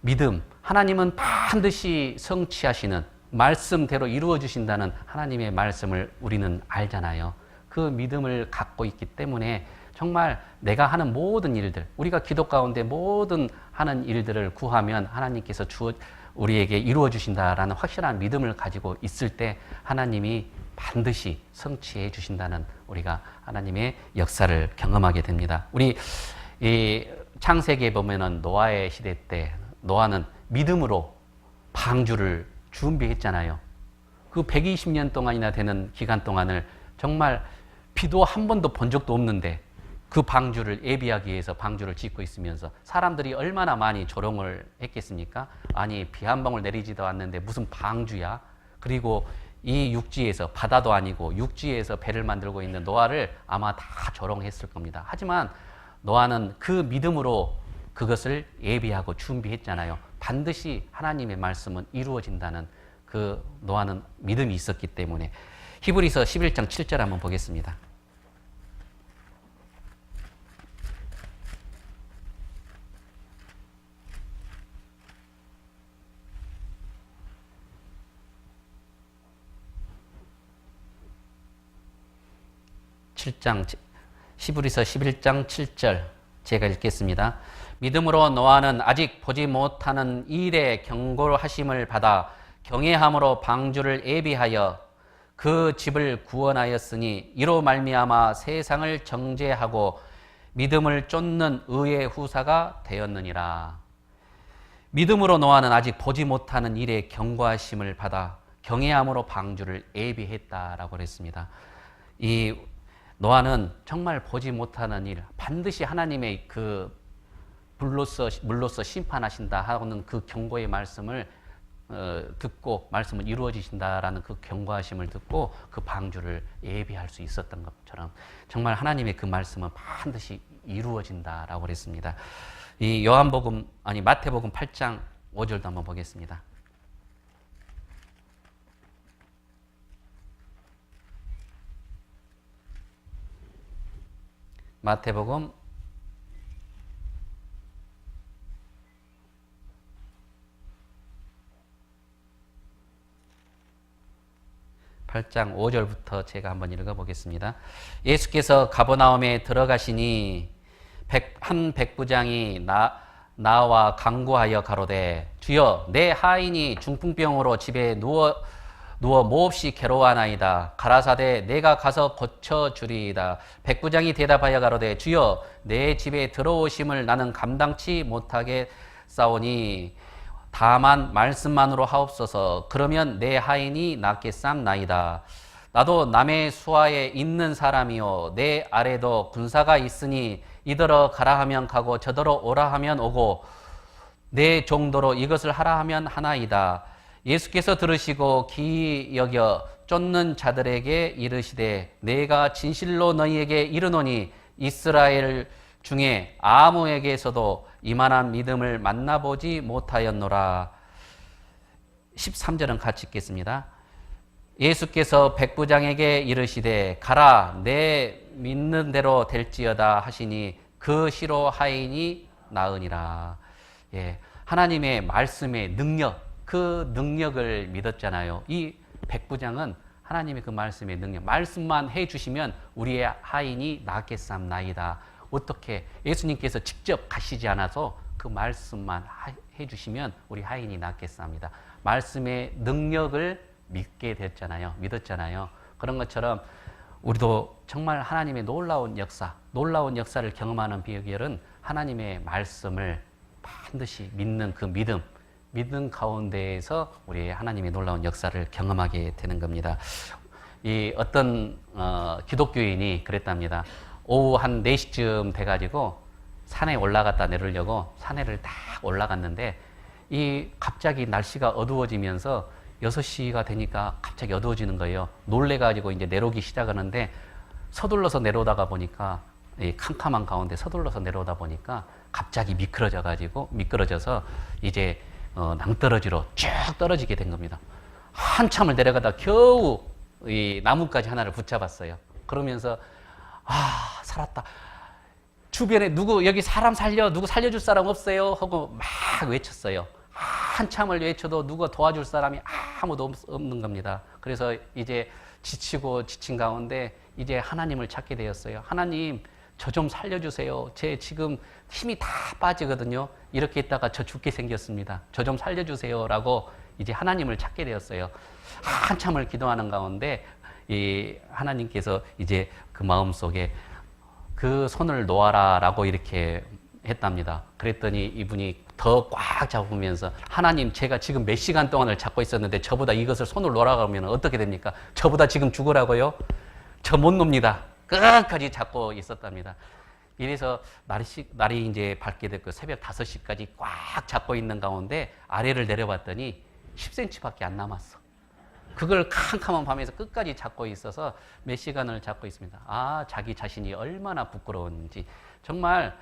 믿음, 하나님은 반드시 성취하시는 말씀대로 이루어 주신다는 하나님의 말씀을 우리는 알잖아요. 그 믿음을 갖고 있기 때문에 정말 내가 하는 모든 일들, 우리가 기도 가운데 모든 하는 일들을 구하면 하나님께서 우리에게 이루어 주신다라는 확실한 믿음을 가지고 있을 때 하나님이 반드시 성취해 주신다는 우리가 하나님의 역사를 경험하게 됩니다. 우리 이 창세기에 보면은 노아의 시대 때 노아는 믿음으로 방주를 준비했잖아요. 그 120년 동안이나 되는 기간 동안을 정말 비도 한 번도 본 적도 없는데 그 방주를 예비하기 위해서 방주를 짓고 있으면서 사람들이 얼마나 많이 조롱을 했겠습니까? 아니 비 한 방울 내리지도 않는데 무슨 방주야? 그리고 이 육지에서 바다도 아니고 육지에서 배를 만들고 있는 노아를 아마 다 조롱했을 겁니다. 하지만 노아는 그 믿음으로 그것을 예비하고 준비했잖아요. 반드시 하나님의 말씀은 이루어진다는 그 노아는 믿음이 있었기 때문에 히브리서 11장 7절 한번 보겠습니다. 히브리서 11장 7절 제가 읽겠습니다. 믿음으로 노아는 아직 보지 못하는 일의 경고하심을 받아 경외함으로 방주를 예비하여 그 집을 구원하였으니 이로 말미암아 세상을 정죄하고 믿음을 쫓는 의의 후사가 되었느니라. 믿음으로 노아는 아직 보지 못하는 일의 경고하심을 받아 경외함으로 방주를 예비했다라고 그랬습니다. 이 노아는 정말 보지 못하는 일, 반드시 하나님의 그 물로서 심판하신다 하는 그 경고의 말씀을 듣고 말씀은 이루어지신다라는 그 경고하심을 듣고 그 방주를 예비할 수 있었던 것처럼 정말 하나님의 그 말씀은 반드시 이루어진다라고 그랬습니다. 이 마태복음 8장 5절도 한번 보겠습니다. 마태복음 8장 5절부터 제가 한번 읽어보겠습니다. 예수께서 가버나움에 들어가시니 한 백부장이 나와 간구하여 가로되 주여 내 하인이 중풍병으로 집에 누워 몹시 괴로워하나이다. 가라사대 내가 가서 고쳐주리이다. 백부장이 대답하여 가로되 주여 내 집에 들어오심을 나는 감당치 못하겠사오니 다만 말씀만으로 하옵소서. 그러면 내 하인이 낫겠삼나이다. 나도 남의 수하에 있는 사람이요 내 아래도 군사가 있으니 이더러 가라 하면 가고 저더러 오라 하면 오고 내 정도로 이것을 하라 하면 하나이다. 예수께서 들으시고 기이 여겨 쫓는 자들에게 이르시되 내가 진실로 너희에게 이르노니 이스라엘 중에 아무에게서도 이만한 믿음을 만나보지 못하였노라. 13절은 같이 읽겠습니다. 예수께서 백부장에게 이르시되 가라 내 믿는 대로 될지어다 하시니 그 시로 하인이 나으니라. 예, 하나님의 말씀의 능력, 그 능력을 믿었잖아요. 이 백부장은 하나님의 그 말씀의 능력, 말씀만 해주시면 우리의 하인이 낫겠삼나이다. 어떻게 예수님께서 직접 가시지 않아서 그 말씀만 해주시면 우리 하인이 낫겠습니다. 말씀의 능력을 믿게 됐잖아요. 믿었잖아요. 그런 것처럼 우리도 정말 하나님의 놀라운 역사를 경험하는 비결은 하나님의 말씀을 반드시 믿는 그 믿음 가운데에서 우리 하나님의 놀라운 역사를 경험하게 되는 겁니다. 이 어떤 기독교인이 그랬답니다. 오후 한 4시쯤 돼가지고 산에 올라갔다 내리려고 산에를 딱 올라갔는데 이 갑자기 날씨가 어두워지면서 6시가 되니까 갑자기 어두워지는 거예요. 놀래가지고 이제 내려오기 시작하는데 서둘러서 내려오다가 보니까 이 캄캄한 가운데 서둘러서 내려오다 보니까 갑자기 미끄러져서 이제 낭떠러지로 쭉 떨어지게 된 겁니다. 한참을 내려가다 겨우 이 나뭇가지 하나를 붙잡았어요. 그러면서 살았다. 주변에 여기 사람 누구 살려줄 사람 없어요? 하고 막 외쳤어요. 한참을 외쳐도 누가 도와줄 사람이 아무도 없는 겁니다. 그래서 이제 지친 가운데 이제 하나님을 찾게 되었어요. 하나님, 저 좀 살려주세요. 제 지금 힘이 다 빠지거든요. 이렇게 있다가 저 죽게 생겼습니다. 저 좀 살려주세요. 라고 이제 하나님을 찾게 되었어요. 한참을 기도하는 가운데 이 하나님께서 이제 그 마음속에 그 손을 놓아라 라고 이렇게 했답니다. 그랬더니 이분이 더 꽉 잡으면서 하나님, 제가 지금 몇 시간 동안을 잡고 있었는데 저보다 이것을 손을 놓으라고 하면 어떻게 됩니까? 저보다 지금 죽으라고요? 저 못 놉니다. 끝까지 잡고 있었답니다. 이래서 날이 이제 밝게 됐고 새벽 5시까지 꽉 잡고 있는 가운데 아래를 내려봤더니 10cm밖에 안 남았어. 그걸 캄캄한 밤에서 끝까지 잡고 있어서 몇 시간을 잡고 있습니다. 자기 자신이 얼마나 부끄러운지. 정말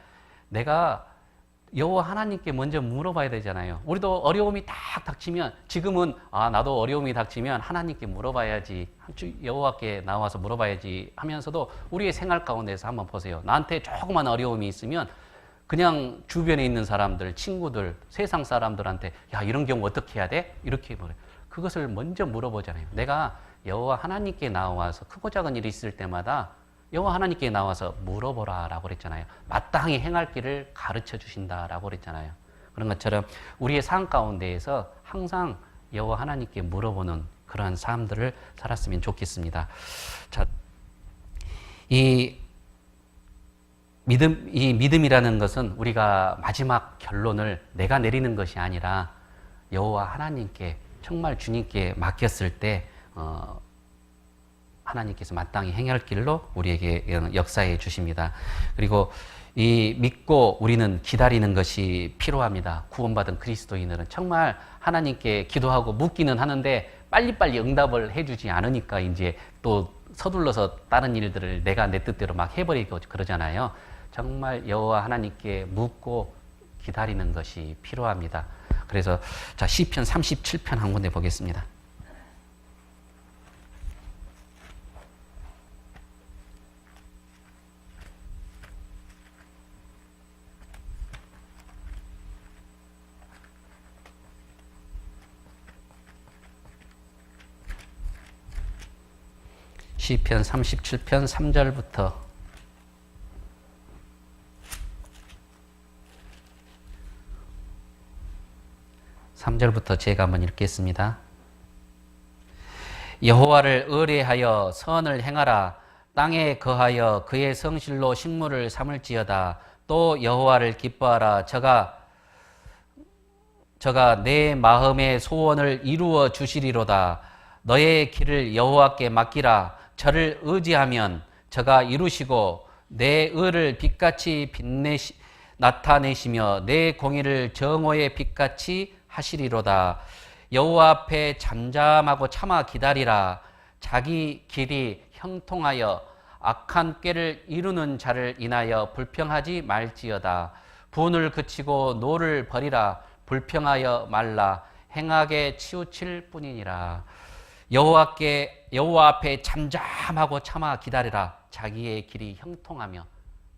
내가 여호와 하나님께 먼저 물어봐야 되잖아요. 우리도 어려움이 딱 닥치면, 지금은 나도 어려움이 닥치면 하나님께 물어봐야지, 여호와께 나와서 물어봐야지 하면서도 우리의 생활 가운데서 한번 보세요. 나한테 조그만 어려움이 있으면 그냥 주변에 있는 사람들, 친구들, 세상 사람들한테 야, 이런 경우 어떻게 해야 돼? 이렇게 물어요. 그것을 먼저 물어보잖아요. 내가 여호와 하나님께 나와서 크고 작은 일이 있을 때마다 여호와 하나님께 나와서 물어보라라고 그랬잖아요. 마땅히 행할 길을 가르쳐 주신다라고 그랬잖아요. 그런 것처럼 우리의 삶 가운데에서 항상 여호와 하나님께 물어보는 그러한 삶들을 살았으면 좋겠습니다. 자, 이 믿음이라는 것은 우리가 마지막 결론을 내가 내리는 것이 아니라 여호와 하나님께, 정말 주님께 맡겼을 때 하나님께서 마땅히 행할 길로 우리에게 역사해 주십니다. 그리고 이 믿고 우리는 기다리는 것이 필요합니다. 구원받은 그리스도인들은 정말 하나님께 기도하고 묻기는 하는데 빨리빨리 응답을 해주지 않으니까 이제 또 서둘러서 다른 일들을 내가 내 뜻대로 막 해버리고 그러잖아요. 정말 여호와 하나님께 묻고 기다리는 것이 필요합니다. 그래서 자, 시편 37편 한 군데 보겠습니다. 시편 37편 3절부터 3절부터 제가 한번 읽겠습니다. 여호와를 의뢰하여 선을 행하라. 땅에 거하여 그의 성실로 식물을 삼을지어다. 또 여호와를 기뻐하라. 저가 내 마음의 소원을 이루어 주시리로다. 너의 길을 여호와께 맡기라. 저를 의지하면 저가 이루시고 내 의를 빛같이 나타내시며 내 공의를 정오의 빛같이 하시리로다. 여호와 앞에 잠잠하고 참아 기다리라. 자기 길이 형통하여 악한 꾀를 이루는 자를 인하여 불평하지 말지어다. 분을 그치고 노를 버리라. 불평하여 말라. 행하게 치우칠 뿐이니라. 여호와 앞에 잠잠하고 참아 기다리라. 자기의 길이 형통하며,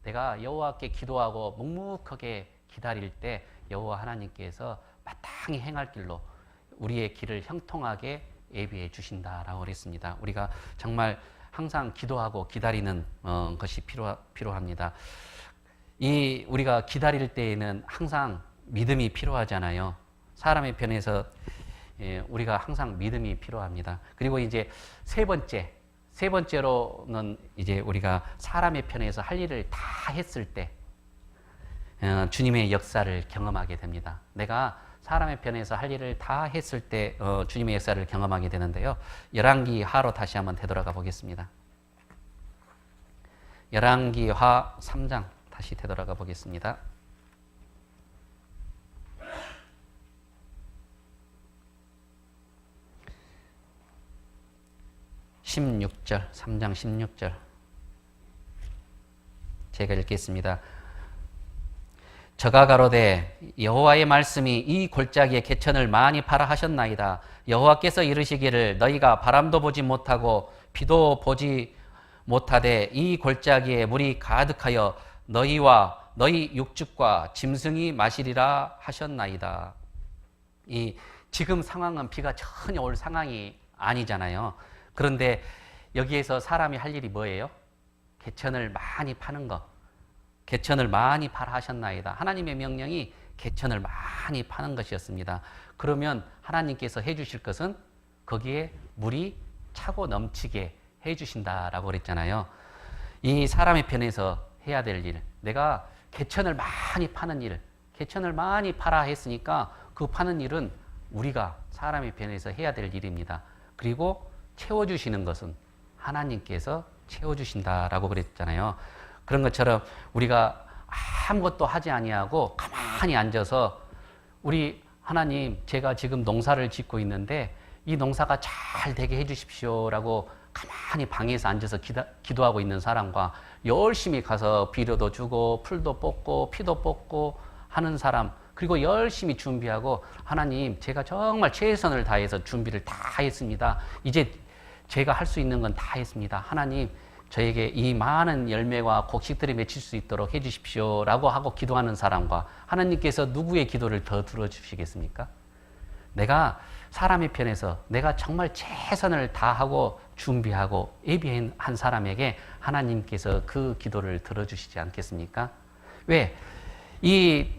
내가 여호와께 기도하고 묵묵하게 기다릴 때 여호와 하나님께서 마땅히 행할 길로 우리의 길을 형통하게 예비해 주신다라고 그랬습니다. 우리가 정말 항상 기도하고 기다리는 것이 필요합니다. 우리가 기다릴 때에는 항상 믿음이 필요하잖아요. 사람의 편에서 우리가 항상 믿음이 필요합니다. 그리고 이제 세 번째로는 이제 우리가 사람의 편에서 할 일을 다 했을 때 주님의 역사를 경험하게 됩니다. 내가 사람의 편에서 할 일을 다 했을 때 주님의 역사를 경험하게 되는데요. 열왕기하로 다시 한번 되돌아가 보겠습니다. 열왕기하 3장 다시 되돌아가 보겠습니다. 16절, 3장 16절. 제가 읽겠습니다. 저가 가로되 여호와의 말씀이 이 골짜기에 개천을 많이 파라 하셨나이다. 여호와께서 이르시기를 너희가 바람도 보지 못하고 비도 보지 못하되 이 골짜기에 물이 가득하여 너희와 너희 육축과 짐승이 마시리라 하셨나이다. 이 지금 상황은 비가 전혀 올 상황이 아니잖아요. 그런데 여기에서 사람이 할 일이 뭐예요? 개천을 많이 파는 것. 개천을 많이 파라 하셨나이다. 하나님의 명령이 개천을 많이 파는 것이었습니다. 그러면 하나님께서 해주실 것은 거기에 물이 차고 넘치게 해주신다라고 그랬잖아요. 이 사람의 편에서 해야 될 일, 내가 개천을 많이 파는 일, 개천을 많이 파라 했으니까 그 파는 일은 우리가 사람의 편에서 해야 될 일입니다. 그리고 채워주시는 것은 하나님께서 채워주신다라고 그랬잖아요. 그런 것처럼 우리가 아무것도 하지 아니하고 가만히 앉아서 우리 하나님, 제가 지금 농사를 짓고 있는데 이 농사가 잘 되게 해주십시오라고 가만히 방에서 앉아서 기도하고 있는 사람과 열심히 가서 비료도 주고 풀도 뽑고 피도 뽑고 하는 사람, 그리고 열심히 준비하고 하나님, 제가 정말 최선을 다해서 준비를 다 했습니다. 이제 제가 할 수 있는 건 다 했습니다. 하나님, 저에게 이 많은 열매와 곡식들이 맺힐 수 있도록 해주십시오 라고 하고 기도하는 사람과 하나님께서 누구의 기도를 더 들어주시겠습니까? 내가 사람의 편에서 내가 정말 최선을 다하고 준비하고 예비한 사람에게 하나님께서 그 기도를 들어주시지 않겠습니까? 왜? 이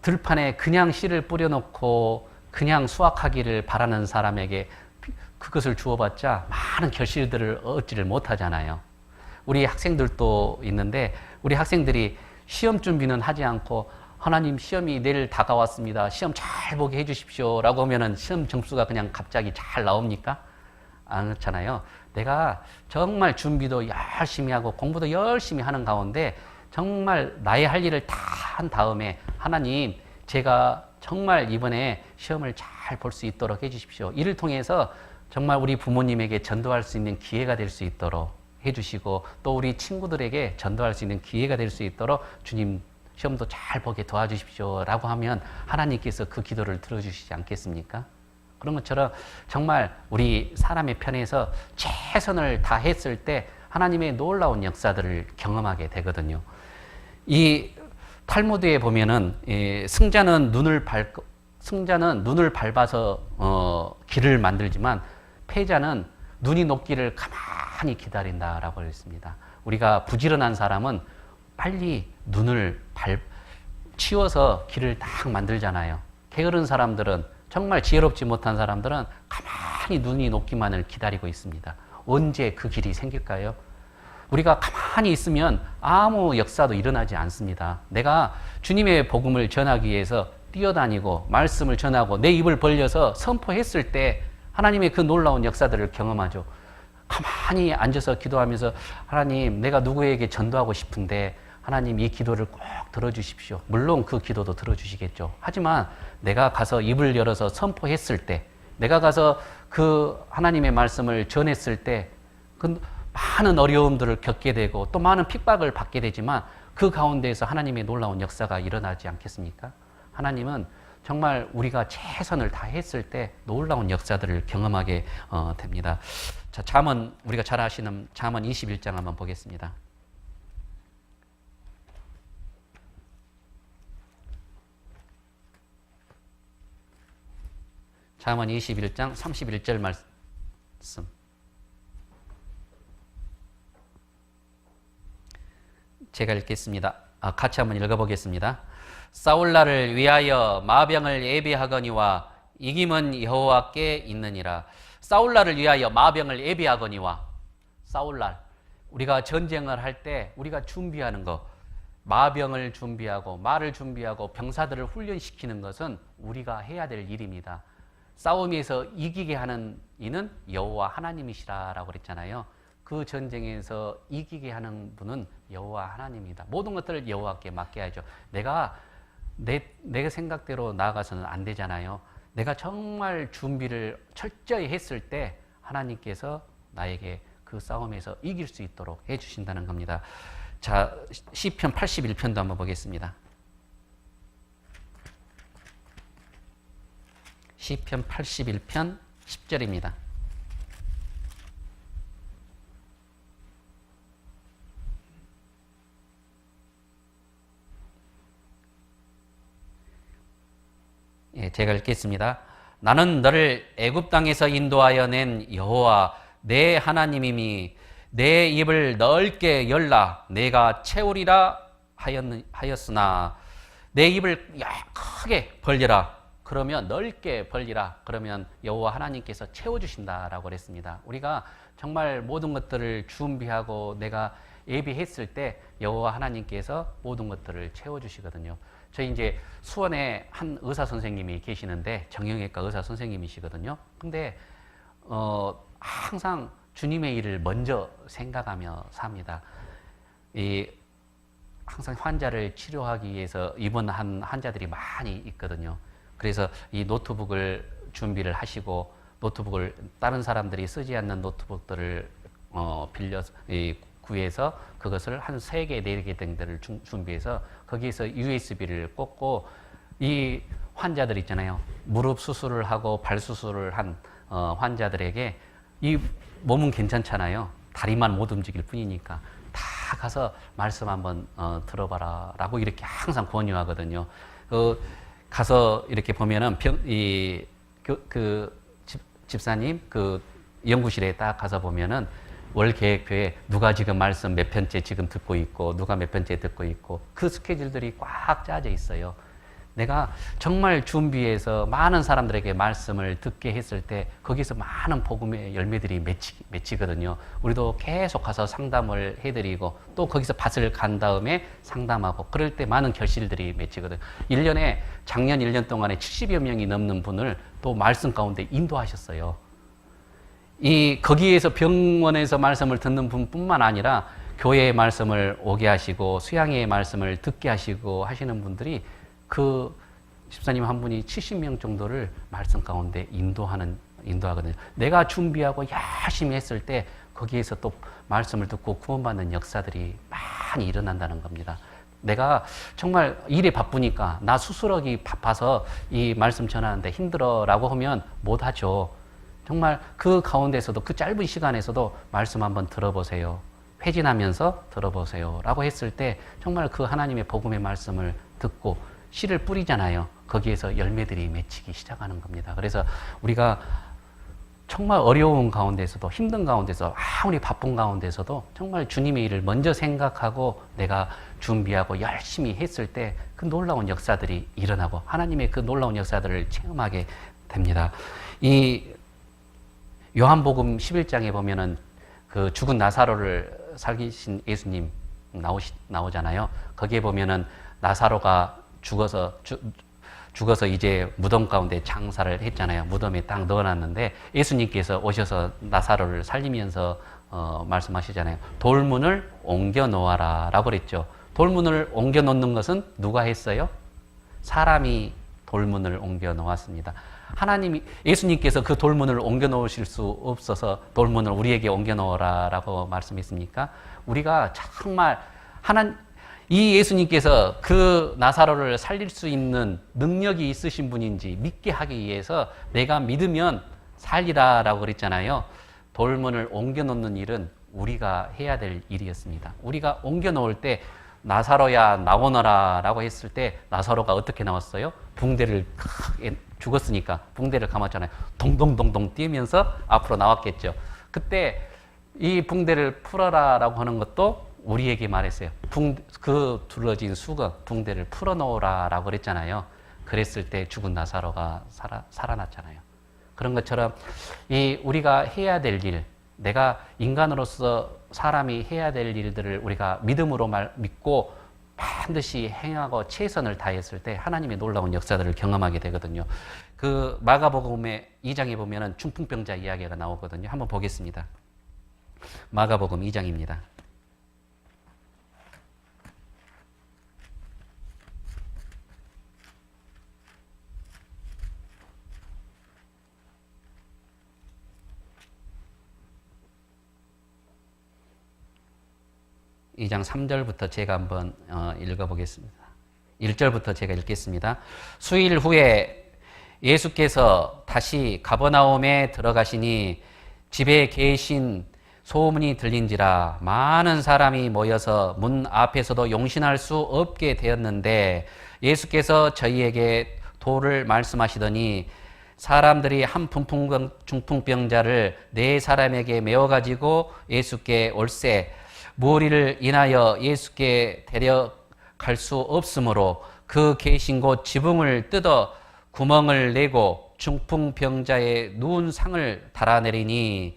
들판에 그냥 씨를 뿌려놓고 그냥 수확하기를 바라는 사람에게 그것을 주어봤자 많은 결실들을 얻지를 못하잖아요. 우리 학생들도 있는데 우리 학생들이 시험 준비는 하지 않고 하나님, 시험이 내일 다가왔습니다. 시험 잘 보게 해주십시오 라고 하면은 시험 점수가 그냥 갑자기 잘 나옵니까? 안 그렇잖아요. 내가 정말 준비도 열심히 하고 공부도 열심히 하는 가운데 정말 나의 할 일을 다 한 다음에 하나님, 제가 정말 이번에 시험을 잘 볼 수 있도록 해주십시오. 이를 통해서 정말 우리 부모님에게 전도할 수 있는 기회가 될 수 있도록 해주시고 또 우리 친구들에게 전도할 수 있는 기회가 될 수 있도록 주님, 시험도 잘 보게 도와주십시오 라고 하면 하나님께서 그 기도를 들어주시지 않겠습니까? 그런 것처럼 정말 우리 사람의 편에서 최선을 다했을 때 하나님의 놀라운 역사들을 경험하게 되거든요. 이 탈무드에 보면은 승자는 눈을 밟아서 길을 만들지만 패자는 눈이 녹기를 가만히 기다린다라고 했습니다. 우리가 부지런한 사람은 빨리 눈을 치워서 길을 딱 만들잖아요. 게으른 사람들은, 정말 지혜롭지 못한 사람들은 가만히 눈이 녹기만을 기다리고 있습니다. 언제 그 길이 생길까요? 우리가 가만히 있으면 아무 역사도 일어나지 않습니다. 내가 주님의 복음을 전하기 위해서 뛰어다니고 말씀을 전하고 내 입을 벌려서 선포했을 때 하나님의 그 놀라운 역사들을 경험하죠. 가만히 앉아서 기도하면서 하나님, 내가 누구에게 전도하고 싶은데 하나님, 이 기도를 꼭 들어주십시오. 물론 그 기도도 들어주시겠죠. 하지만 내가 가서 입을 열어서 선포했을 때, 내가 가서 그 하나님의 말씀을 전했을 때 그 많은 어려움들을 겪게 되고 또 많은 핍박을 받게 되지만 그 가운데에서 하나님의 놀라운 역사가 일어나지 않겠습니까? 하나님은 정말 우리가 최선을 다했을 때 놀라운 역사들을 경험하게 됩니다. 자, 잠언, 우리가 잘 아시는 잠언 21장 한번 보겠습니다. 잠언 21장 31절 말씀. 제가 읽겠습니다. 같이 한번 읽어보겠습니다. 싸울 날을 위하여 마병을 예비하거니와 이김은 여호와께 있느니라. 싸울 날을 위하여 마병을 예비하거니와, 싸울 날, 우리가 전쟁을 할 때 우리가 준비하는 것, 마병을 준비하고 말을 준비하고 병사들을 훈련시키는 것은 우리가 해야 될 일입니다. 싸움에서 이기게 하는 이는 여호와 하나님이시라라고 그랬잖아요. 그 전쟁에서 이기게 하는 분은 여호와 하나님입니다. 모든 것들을 여호와께 맡겨야죠. 내가 내 생각대로 나아가서는 안 되잖아요. 내가 정말 준비를 철저히 했을 때 하나님께서 나에게 그 싸움에서 이길 수 있도록 해주신다는 겁니다. 자, 시편 81편도 한번 보겠습니다. 시편 81편 10절입니다. 예, 제가 읽겠습니다. 나는 너를 애굽 땅에서 인도하여 낸 여호와 내 하나님이니 내 입을 넓게 열라 내가 채우리라 하였으나 내 입을 크게 벌리라 그러면 넓게 벌리라 그러면 여호와 하나님께서 채워주신다라고 그랬습니다. 우리가 정말 모든 것들을 준비하고 내가 예비했을 때 여호와 하나님께서 모든 것들을 채워주시거든요. 저희 이제 수원에 한 의사 선생님이 계시는데 정형외과 의사 선생님이시거든요. 근데 항상 주님의 일을 먼저 생각하며 삽니다. 항상 환자를 치료하기 위해서 입원한 환자들이 많이 있거든요. 그래서 이 노트북을 준비를 하시고 노트북을 다른 사람들이 쓰지 않는 노트북들을 빌려서 구해서 그것을 한 3개, 4개 등들을 준비해서 거기에서 USB를 꽂고 이 환자들 있잖아요. 무릎 수술을 하고 발 수술을 한 환자들에게 이 몸은 괜찮잖아요. 다리만 못 움직일 뿐이니까 다 가서 말씀 한번 들어봐라 라고 이렇게 항상 권유하거든요. 가서 이렇게 보면은 집사님 그 연구실에 딱 가서 보면은 월 계획표에 누가 지금 말씀 몇 편째 지금 듣고 있고 누가 몇 편째 듣고 있고 그 스케줄들이 꽉 짜져 있어요. 내가 정말 준비해서 많은 사람들에게 말씀을 듣게 했을 때 거기서 많은 복음의 열매들이 맺히거든요. 우리도 계속 가서 상담을 해드리고 또 거기서 밭을 간 다음에 상담하고 그럴 때 많은 결실들이 맺히거든요. 1년에 작년 1년 동안에 70여 명이 넘는 분을 또 말씀 가운데 인도하셨어요. 거기에서 병원에서 말씀을 듣는 분뿐만 아니라 교회의 말씀을 오게 하시고 수양회의 말씀을 듣게 하시고 하시는 분들이 그 집사님 한 분이 70명 정도를 말씀 가운데 인도하거든요. 내가 준비하고 열심히 했을 때 거기에서 또 말씀을 듣고 구원받는 역사들이 많이 일어난다는 겁니다. 내가 정말 일이 바쁘니까 나 수술하기 바빠서 이 말씀 전하는데 힘들어라고 하면 못하죠. 정말 그 가운데서도 그 짧은 시간에서도 말씀 한번 들어보세요. 회진하면서 들어보세요. 라고 했을 때 정말 그 하나님의 복음의 말씀을 듣고 씨를 뿌리잖아요. 거기에서 열매들이 맺히기 시작하는 겁니다. 그래서 우리가 정말 어려운 가운데서도 힘든 가운데서 아무리 바쁜 가운데서도 정말 주님의 일을 먼저 생각하고 내가 준비하고 열심히 했을 때 그 놀라운 역사들이 일어나고 하나님의 그 놀라운 역사들을 체험하게 됩니다. 이 요한복음 11장에 보면은 그 죽은 나사로를 살리신 예수님 나오잖아요. 거기에 보면은 나사로가 죽어서 이제 무덤 가운데 장사를 했잖아요. 무덤에 딱 넣어놨는데 예수님께서 오셔서 나사로를 살리면서 말씀하시잖아요. 돌문을 옮겨 놓아라 라고 그랬죠. 돌문을 옮겨 놓는 것은 누가 했어요? 사람이 돌문을 옮겨 놓았습니다. 예수님께서 그 돌문을 옮겨 놓으실 수 없어서 돌문을 우리에게 옮겨 놓으라 라고 말씀했습니까? 우리가 정말 이 예수님께서 그 나사로를 살릴 수 있는 능력이 있으신 분인지 믿게 하기 위해서 내가 믿으면 살리라 라고 그랬잖아요. 돌문을 옮겨 놓는 일은 우리가 해야 될 일이었습니다. 우리가 옮겨 놓을 때 나사로야 나오너라 라고 했을 때 나사로가 어떻게 나왔어요? 붕대를 죽었으니까 붕대를 감았잖아요. 동동동동 뛰면서 앞으로 나왔겠죠. 그때 이 붕대를 풀어라 라고 하는 것도 우리에게 말했어요. 그 둘러진 수건, 붕대를 풀어놓으라 라고 그랬잖아요. 그랬을 때 죽은 나사로가 살아났잖아요. 그런 것처럼 우리가 해야 될 일, 내가 인간으로서 사람이 해야 될 일들을 우리가 믿음으로 믿고 반드시 행하고 최선을 다했을 때 하나님의 놀라운 역사들을 경험하게 되거든요. 그 마가복음의 2장에 보면은 중풍병자 이야기가 나오거든요. 한번 보겠습니다. 마가복음 2장입니다. 2장 3절부터 제가 한번 읽어보겠습니다. 1절부터 제가 읽겠습니다. 수일 후에 예수께서 다시 가버나움에 들어가시니 집에 계신 소문이 들린지라 많은 사람이 모여서 문 앞에서도 용신할 수 없게 되었는데 예수께서 저희에게 도를 말씀하시더니 사람들이 한 중풍병자를 네 사람에게 메워가지고 예수께 올세 무리를 인하여 예수께 데려갈 수 없으므로 그 계신 곳 지붕을 뜯어 구멍을 내고 중풍병자의 누운 상을 달아내리니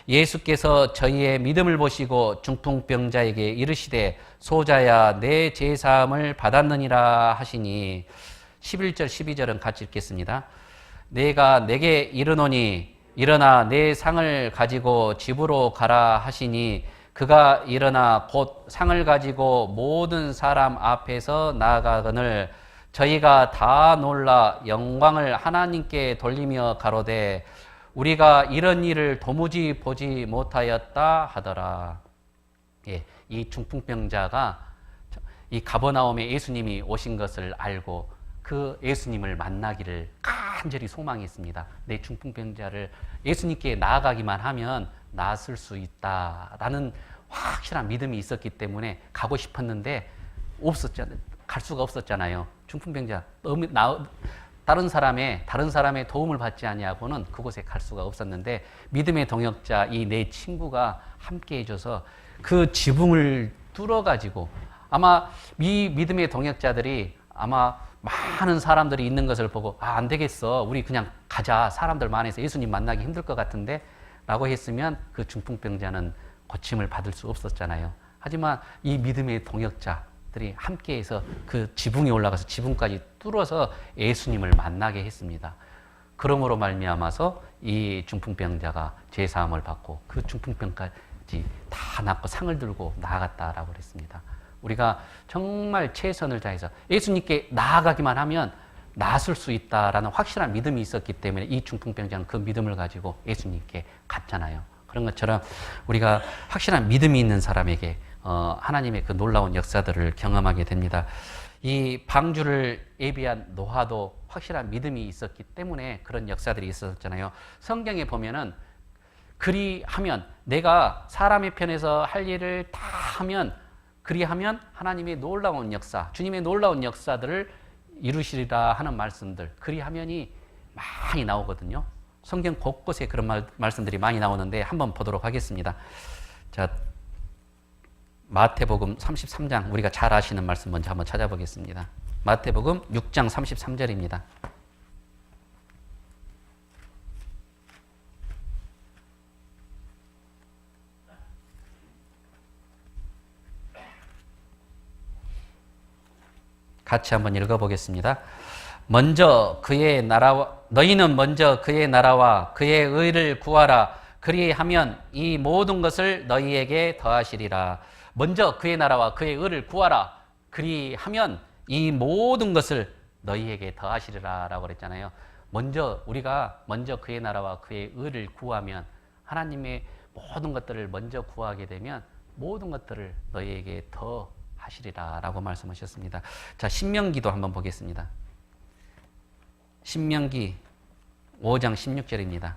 예수께서 저희의 믿음을 보시고 중풍병자에게 이르시되 소자야 내 죄사함을 받았느니라 하시니 11절 12절은 같이 읽겠습니다. 내가 내게 이르노니 일어나 내 상을 가지고 집으로 가라 하시니 그가 일어나 곧 상을 가지고 모든 사람 앞에서 나아가거늘 저희가 다 놀라 영광을 하나님께 돌리며 가로되 우리가 이런 일을 도무지 보지 못하였다 하더라. 예, 이 중풍병자가 이 가버나움에 예수님이 오신 것을 알고 그 예수님을 만나기를 간절히 소망했습니다. 내 중풍병자를 예수님께 나아가기만 하면 나았을 수 있다라는 확실한 믿음이 있었기 때문에 가고 싶었는데 갈 수가 없었잖아요. 중풍병자 다른 사람의 도움을 받지 아니하고는 그곳에 갈 수가 없었는데 믿음의 동역자 이 내 친구가 함께 해줘서 그 지붕을 뚫어가지고 아마 이 믿음의 동역자들이 아마 많은 사람들이 있는 것을 보고 안 되겠어 우리 그냥 가자 사람들 많아서 예수님 만나기 힘들 것 같은데 라고 했으면 그 중풍병자는 고침을 받을 수 없었잖아요. 하지만 이 믿음의 동역자들이 함께해서 그 지붕에 올라가서 지붕까지 뚫어서 예수님을 만나게 했습니다. 그러므로 말미암아서 이 중풍병자가 죄사함을 받고 그 중풍병까지 다 낫고 상을 들고 나아갔다라고 그랬습니다. 우리가 정말 최선을 다해서 예수님께 나아가기만 하면 나았을 수 있다라는 확실한 믿음이 있었기 때문에 이 중풍병자는 그 믿음을 가지고 예수님께 갔잖아요. 그런 것처럼 우리가 확실한 믿음이 있는 사람에게 하나님의 그 놀라운 역사들을 경험하게 됩니다. 이 방주를 예비한 노아도 확실한 믿음이 있었기 때문에 그런 역사들이 있었잖아요. 성경에 보면은 그리하면 내가 사람의 편에서 할 일을 다 하면 그리하면 하나님의 놀라운 역사, 주님의 놀라운 역사들을 이루시리라 하는 말씀들, 그리하면이 많이 나오거든요. 성경 곳곳에 그런 말씀들이 많이 나오는데 한번 보도록 하겠습니다. 자, 마태복음 33장, 우리가 잘 아시는 말씀 먼저 한번 찾아보겠습니다. 마태복음 6장 33절입니다. 같이 한번 읽어보겠습니다. 너희는 먼저 그의 나라와 그의 의를 구하라. 그리하면 이 모든 것을 너희에게 더하시리라. 먼저 그의 나라와 그의 의를 구하라. 그리하면 이 모든 것을 너희에게 더하시리라 라고 그랬잖아요. 우리가 먼저 그의 나라와 그의 의를 구하면 하나님의 모든 것들을 먼저 구하게 되면 모든 것들을 너희에게 더 하시리라 라고 말씀하셨습니다. 자, 신명기도 한번 보겠습니다. 신명기 5장 16절입니다.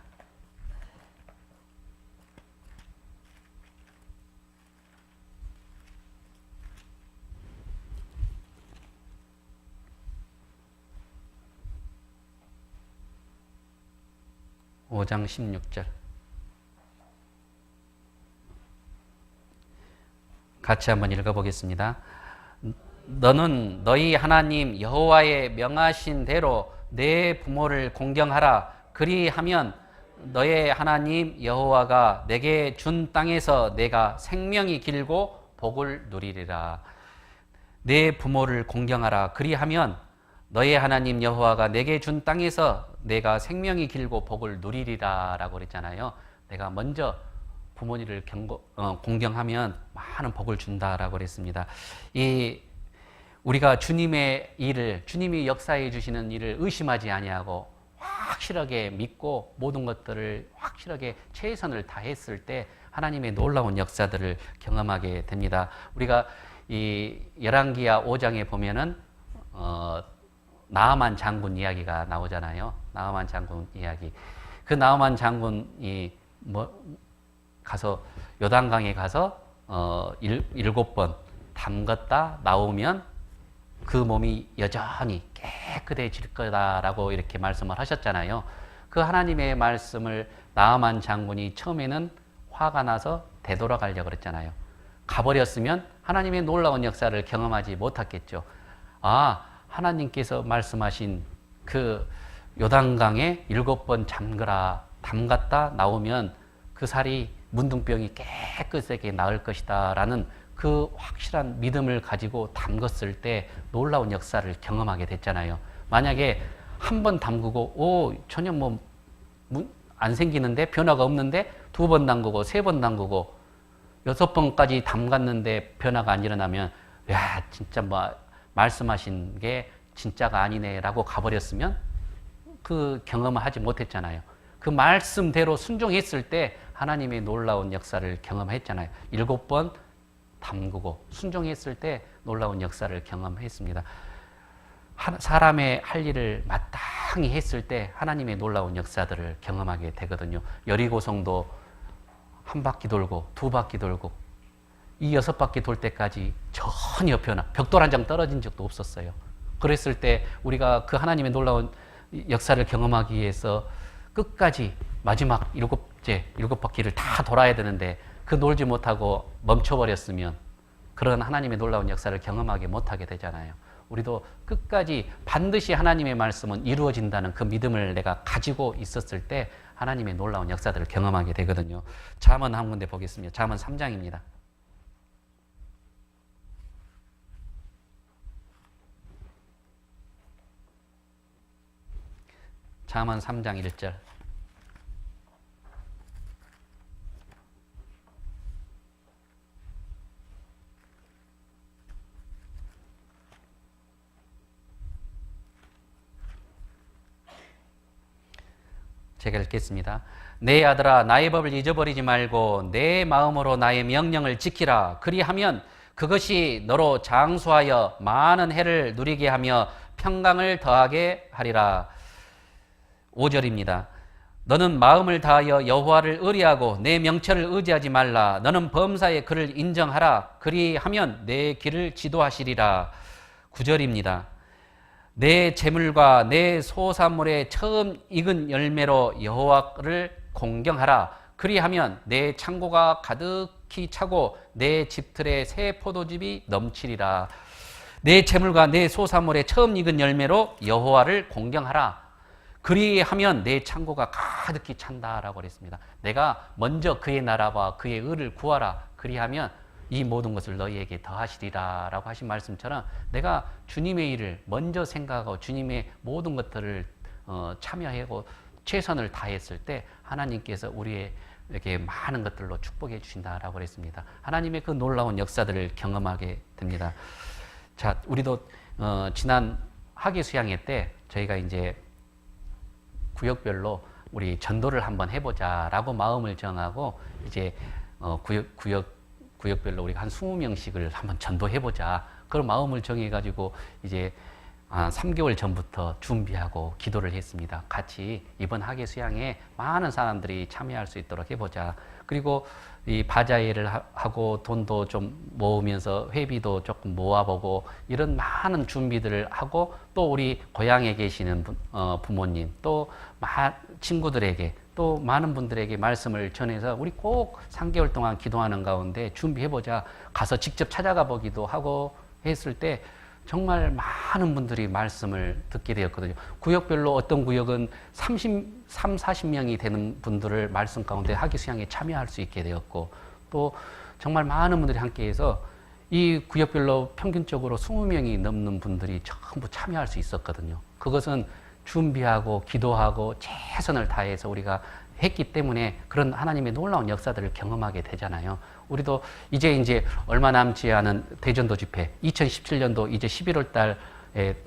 (5장 16절) 같이 한번 읽어보겠습니다. 너는 너희 하나님 여호와의 명하신 대로 내 부모를 공경하라. 그리하면 너의 하나님 여호와가 내게 준 땅에서 내가 생명이 길고 복을 누리리라. 내 부모를 공경하라. 그리하면 너의 하나님 여호와가 내게 준 땅에서 내가 생명이 길고 복을 누리리라 라고 그랬잖아요. 내가 먼저 부모님을 공경하면 많은 복을 준다라고 그랬습니다. 우리가 주님의 일을, 주님이 역사해 주시는 일을 의심하지 아니하고 확실하게 믿고 모든 것들을 확실하게 최선을 다했을 때 하나님의 놀라운 역사들을 경험하게 됩니다. 우리가 이 열왕기야 5장에 보면은 나아만 장군 이야기가 나오잖아요. 나아만 장군 이야기. 그 나아만 장군이 가서 요단강에 가서 7번 담갔다 나오면 그 몸이 여전히 깨끗해질 거다라고 이렇게 말씀을 하셨잖아요. 그 하나님의 말씀을 나아만 장군이 처음에는 화가 나서 되돌아가려고 그랬잖아요. 가버렸으면 하나님의 놀라운 역사를 경험하지 못했겠죠. 아, 하나님께서 말씀하신 그 요단강에 7번 담갔다 나오면 그 살이 문둥병이 깨끗하게 나을 것이다 라는 그 확실한 믿음을 가지고 담갔을 때 놀라운 역사를 경험하게 됐잖아요. 만약에 한 번 담그고 전혀 안 생기는데 변화가 없는데 2번 담그고 3번 담그고 6번까지 담갔는데 변화가 안 일어나면 야 진짜 말씀하신 게 진짜가 아니네 라고 가버렸으면 그 경험을 하지 못했잖아요. 그 말씀대로 순종했을 때 하나님의 놀라운 역사를 경험했잖아요. 7번 담그고 순종했을 때 놀라운 역사를 경험했습니다. 사람의 할 일을 마땅히 했을 때 하나님의 놀라운 역사들을 경험하게 되거든요. 여리고성도 1바퀴 돌고 2바퀴 돌고 이 6바퀴 돌 때까지 전혀 벽돌 한 장 떨어진 적도 없었어요. 그랬을 때 우리가 그 하나님의 놀라운 역사를 경험하기 위해서 끝까지 마지막 7바퀴를 다 돌아야 되는데 그 놀지 못하고 멈춰버렸으면 그런 하나님의 놀라운 역사를 경험하게 못하게 되잖아요. 우리도 끝까지 반드시 하나님의 말씀은 이루어진다는 그 믿음을 내가 가지고 있었을 때 하나님의 놀라운 역사들을 경험하게 되거든요. 잠언 한 군데 보겠습니다. 잠언 3장입니다. 잠언 3장 1절. 제가 읽겠습니다. 내 아들아 나의 법을 잊어버리지 말고 내 마음으로 나의 명령을 지키라. 그리하면 그것이 너로 장수하여 많은 해를 누리게 하며 평강을 더하게 하리라. 5절입니다. 너는 마음을 다하여 여호와를 의뢰하고 내 명철을 의지하지 말라. 너는 범사의 그를 인정하라. 그리하면 내 길을 지도하시리라. 9절입니다. 내 재물과 내 소산물의 처음 익은 열매로 여호와를 공경하라. 그리하면 내 창고가 가득히 차고 내 집틀에 새 포도즙이 넘치리라. 내 재물과 내 소산물의 처음 익은 열매로 여호와를 공경하라. 그리하면 내 창고가 가득히 찬다라고 그랬습니다. 내가 먼저 그의 나라와 그의 의를 구하라. 그리하면 이 모든 것을 너희에게 더하시리라 라고 하신 말씀처럼 내가 주님의 일을 먼저 생각하고 주님의 모든 것들을 참여하고 최선을 다했을 때 하나님께서 우리에게 많은 것들로 축복해 주신다라고 그랬습니다. 하나님의 그 놀라운 역사들을 경험하게 됩니다. 자, 우리도 지난 학예 수양회 때 저희가 이제 구역별로 우리 전도를 한번 해보자라고 마음을 정하고 이제 구역별로 우리가 한 20명씩을 한번 전도해보자. 그런 마음을 정해가지고 이제 3개월 전부터 준비하고 기도를 했습니다. 같이 이번 학예 수양에 많은 사람들이 참여할 수 있도록 해보자. 그리고 이 바자회를 하고 돈도 좀 모으면서 회비도 조금 모아보고 이런 많은 준비들을 하고 또 우리 고향에 계시는 부모님 또 친구들에게 또 많은 분들에게 말씀을 전해서 우리 꼭 3개월 동안 기도하는 가운데 준비해보자. 가서 직접 찾아가 보기도 하고 했을 때 정말 많은 분들이 말씀을 듣게 되었거든요. 구역별로 어떤 구역은 40명이 되는 분들을 말씀 가운데 학예 수양에 참여할 수 있게 되었고 또 정말 많은 분들이 함께해서 이 구역별로 평균적으로 20명이 넘는 분들이 전부 참여할 수 있었거든요. 그것은 준비하고 기도하고 최선을 다해서 우리가 했기 때문에 그런 하나님의 놀라운 역사들을 경험하게 되잖아요. 우리도 이제 얼마 남지 않은 대전도 집회, 2017년도 이제 11월 달에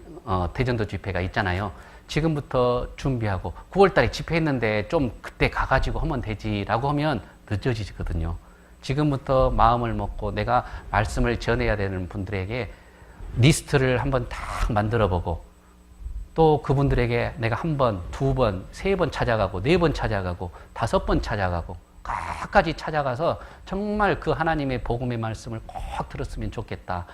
대전도 집회가 있잖아요. 지금부터 준비하고 9월달에 집회했는데 좀 그때 가가지고 하면 되지라고 하면 늦어지거든요. 지금부터 마음을 먹고 내가 말씀을 전해야 되는 분들에게 리스트를 한번 딱 만들어보고 또 그분들에게 내가 한 번, 두 번, 세 번 찾아가고 네 번 찾아가고 5번 찾아가고 끝까지 찾아가서 정말 그 하나님의 복음의 말씀을 꼭 들었으면 좋겠다.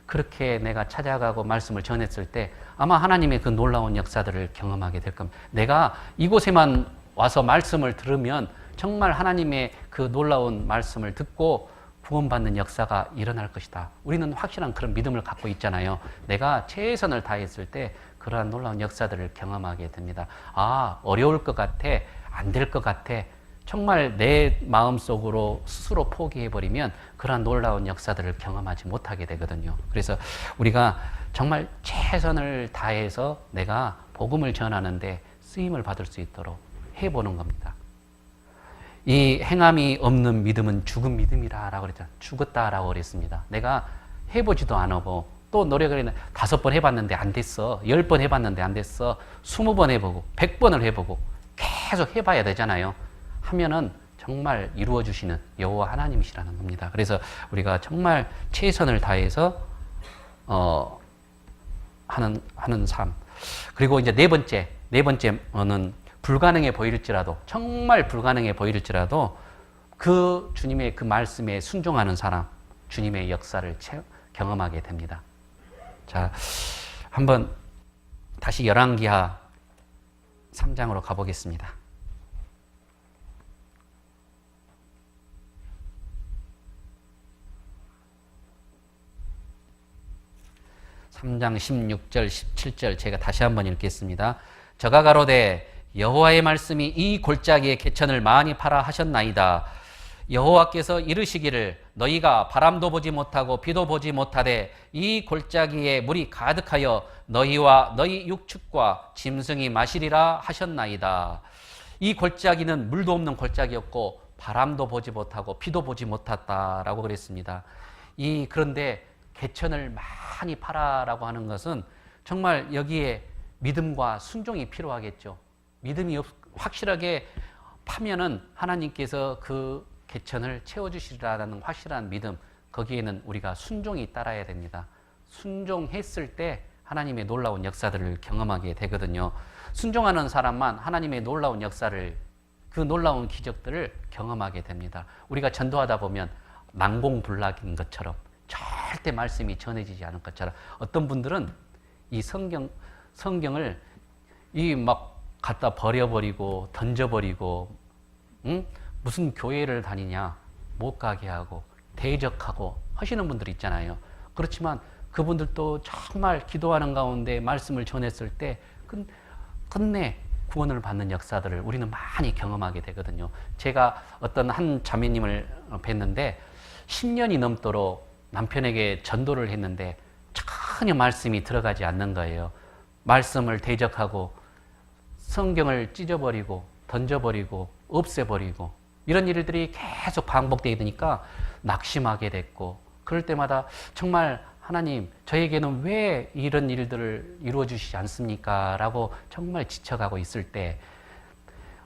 그렇게 내가 찾아가고 말씀을 전했을 때 아마 하나님의 그 놀라운 역사들을 경험하게 될 겁니다. 내가 이곳에만 와서 말씀을 들으면 정말 하나님의 그 놀라운 말씀을 듣고 구원받는 역사가 일어날 것이다. 우리는 확실한 그런 믿음을 갖고 있잖아요. 내가 최선을 다했을 때 그러한 놀라운 역사들을 경험하게 됩니다. 아, 어려울 것 같아. 안 될 것 같아. 정말 내 마음속으로 스스로 포기해버리면 그러한 놀라운 역사들을 경험하지 못하게 되거든요. 그래서 우리가 정말 최선을 다해서 내가 복음을 전하는데 쓰임을 받을 수 있도록 해보는 겁니다. 이 행함이 없는 믿음은 죽은 믿음이라고 그랬잖아요. 죽었다라고 그랬습니다. 내가 해보지도 않고 또 노력을 했는데 5번 해봤는데 안 됐어. 10번 해봤는데 안 됐어. 20번 해보고 100번을 해보고 계속 해봐야 되잖아요. 하면은 정말 이루어주시는 여호와 하나님이시라는 겁니다. 그래서 우리가 정말 최선을 다해서 하는 삶. 그리고 이제 네 번째는 불가능해 보일지라도 정말 불가능해 보일지라도 그 주님의 그 말씀에 순종하는 사람, 주님의 역사를 경험하게 됩니다. 자, 한번 다시 열왕기하 3장으로 가보겠습니다. 3장 16절, 17절 제가 다시 한번 읽겠습니다. 저가 가로되 여호와의 말씀이 이 골짜기의 개천을 많이 팔아 하셨나이다. 여호와께서 이르시기를 너희가 바람도 보지 못하고 비도 보지 못하되 이 골짜기에 물이 가득하여 너희와 너희 육축과 짐승이 마시리라 하셨나이다. 이 골짜기는 물도 없는 골짜기였고 바람도 보지 못하고 비도 보지 못했다라고 그랬습니다. 그런데 개천을 많이 팔아라고 하는 것은 정말 여기에 믿음과 순종이 필요하겠죠. 믿음이 확실하게 파면은 하나님께서 그 개천을 채워주시리라는 확실한 믿음, 거기에는 우리가 순종이 따라야 됩니다. 순종했을 때 하나님의 놀라운 역사들을 경험하게 되거든요. 순종하는 사람만 하나님의 놀라운 역사를, 그 놀라운 기적들을 경험하게 됩니다. 우리가 전도하다 보면 난공불락인 것처럼 절대 말씀이 전해지지 않을 것처럼 어떤 분들은 이 성경을 막 갖다 버려버리고 던져버리고 무슨 교회를 다니냐 못 가게 하고 대적하고 하시는 분들 있잖아요. 그렇지만 그분들도 정말 기도하는 가운데 말씀을 전했을 때 끝내 구원을 받는 역사들을 우리는 많이 경험하게 되거든요. 제가 어떤 한 자매님을 뵀는데 10년이 넘도록 남편에게 전도를 했는데 전혀 말씀이 들어가지 않는 거예요. 말씀을 대적하고 성경을 찢어버리고 던져버리고 없애버리고 이런 일들이 계속 반복되게 되니까 낙심하게 됐고, 그럴 때마다 정말 하나님 저에게는 왜 이런 일들을 이루어 주시지 않습니까? 라고 정말 지쳐가고 있을 때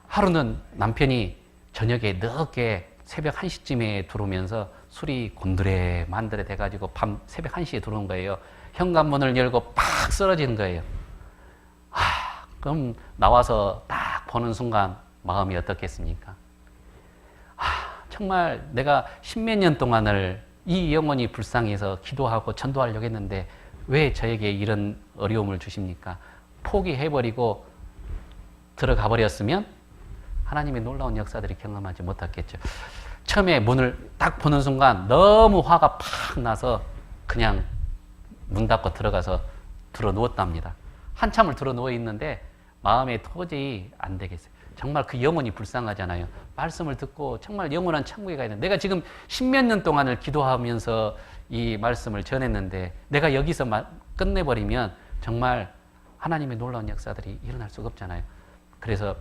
하루는 남편이 저녁에 늦게 새벽 1시쯤에 들어오면서 술이 곤드레 만드레 돼가지고 밤 새벽 1시에 들어온 거예요. 현관문을 열고 팍 쓰러지는 거예요. 그럼 나와서 딱 보는 순간 마음이 어떻겠습니까? 정말 내가 10몇 년 동안을 이 영혼이 불쌍해서 기도하고 전도하려고 했는데 왜 저에게 이런 어려움을 주십니까? 포기해버리고 들어가 버렸으면 하나님의 놀라운 역사들이 경험하지 못했겠죠. 처음에 문을 딱 보는 순간 너무 화가 팍 나서 그냥 문 닫고 들어가서 들어 누웠답니다. 한참을 들어 누워 있는데 마음에 도저히 안 되겠어요. 정말 그 영혼이 불쌍하잖아요. 말씀을 듣고 정말 영원한 천국에 가야 되는데 내가 지금 10몇 년 동안을 기도하면서 이 말씀을 전했는데 내가 여기서 끝내버리면 정말 하나님의 놀라운 역사들이 일어날 수가 없잖아요. 그래서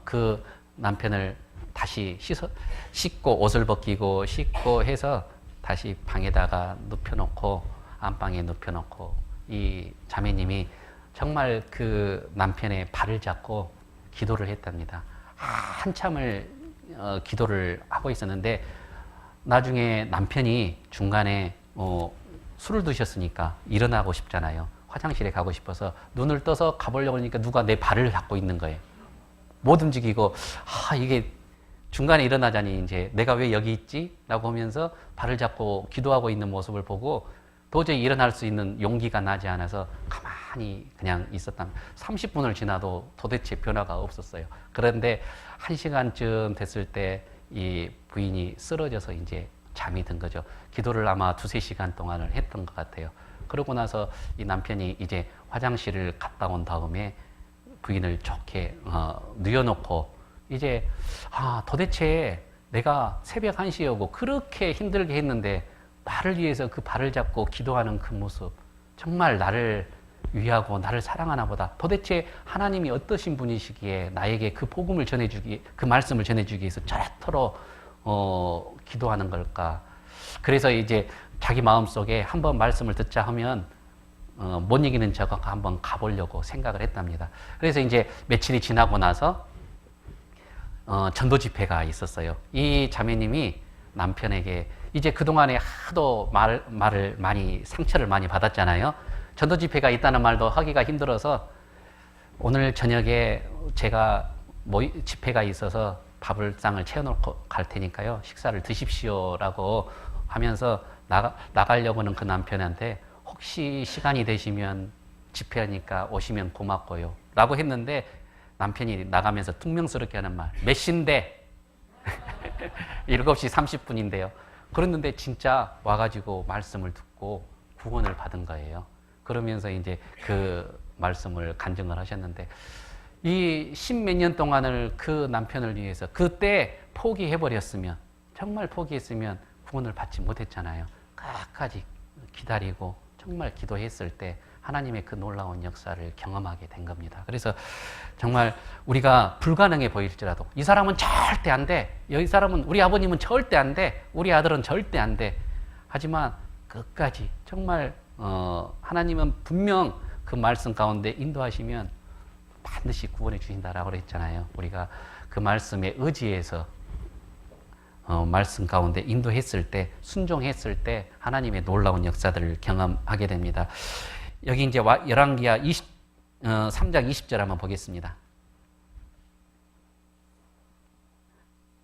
그 남편을 다시 씻고 옷을 벗기고 씻고 해서 다시 방에다가 눕혀놓고 안방에 눕혀놓고 이 자매님이 정말 그 남편의 발을 잡고 기도를 했답니다. 한참을 기도를 하고 있었는데 나중에 남편이 중간에 술을 드셨으니까 일어나고 싶잖아요. 화장실에 가고 싶어서 눈을 떠서 가보려고 하니까 누가 내 발을 잡고 있는 거예요. 못 움직이고 이게 중간에 일어나자니 이제 내가 왜 여기 있지? 라고 하면서 발을 잡고 기도하고 있는 모습을 보고 도저히 일어날 수 있는 용기가 나지 않아서 가만히 그냥 있었답니다. 30분을 지나도 도대체 변화가 없었어요. 그런데 1시간쯤 됐을 때 이 부인이 쓰러져서 이제 잠이 든 거죠. 기도를 아마 2-3시간 동안을 했던 것 같아요. 그러고 나서 이 남편이 이제 화장실을 갔다 온 다음에 부인을 좋게 뉘어놓고 이제 도대체 내가 새벽 1시에 오고 그렇게 힘들게 했는데 나를 위해서 그 발을 잡고 기도하는 그 모습 정말 나를 위하고 나를 사랑하나 보다. 도대체 하나님이 어떠신 분이시기에 나에게 그 복음을 전해주기, 그 말씀을 전해주기 위해서 저토록 기도하는 걸까. 그래서 이제 자기 마음속에 한번 말씀을 듣자 하면 못 이기는 저가 한번 가보려고 생각을 했답니다. 그래서 이제 며칠이 지나고 나서 전도 집회가 있었어요. 이 자매님이 남편에게 이제 그동안에 하도 말을 많이 상처를 많이 받았잖아요. 전도 집회가 있다는 말도 하기가 힘들어서 오늘 저녁에 제가 집회가 있어서 밥상을 채워놓고 갈 테니까요. 식사를 드십시오라고 하면서 나가려고 하는 그 남편한테 혹시 시간이 되시면 집회하니까 오시면 고맙고요. 라고 했는데 남편이 나가면서 퉁명스럽게 하는 말. 몇 시인데? 7시 30분인데요. 그랬는데 진짜 와가지고 말씀을 듣고 구원을 받은 거예요. 그러면서 이제 그 말씀을 간증을 하셨는데 이 10몇 년 동안을 그 남편을 위해서 그때 포기해버렸으면 정말 포기했으면 구원을 받지 못했잖아요. 끝까지 기다리고 정말 기도했을 때 하나님의 그 놀라운 역사를 경험하게 된 겁니다. 그래서 정말 우리가 불가능해 보일지라도 이 사람은 절대 안 돼. 이 사람은 우리 아버님은 절대 안 돼. 우리 아들은 절대 안 돼. 하지만 끝까지 정말 하나님은 분명 그 말씀 가운데 인도하시면 반드시 구원해 주신다라고 그랬잖아요. 우리가 그 말씀에 의지해서 말씀 가운데 인도했을 때, 순종했을 때 하나님의 놀라운 역사들을 경험하게 됩니다. 여기 이제 열왕기하 3장 20절 한번 보겠습니다.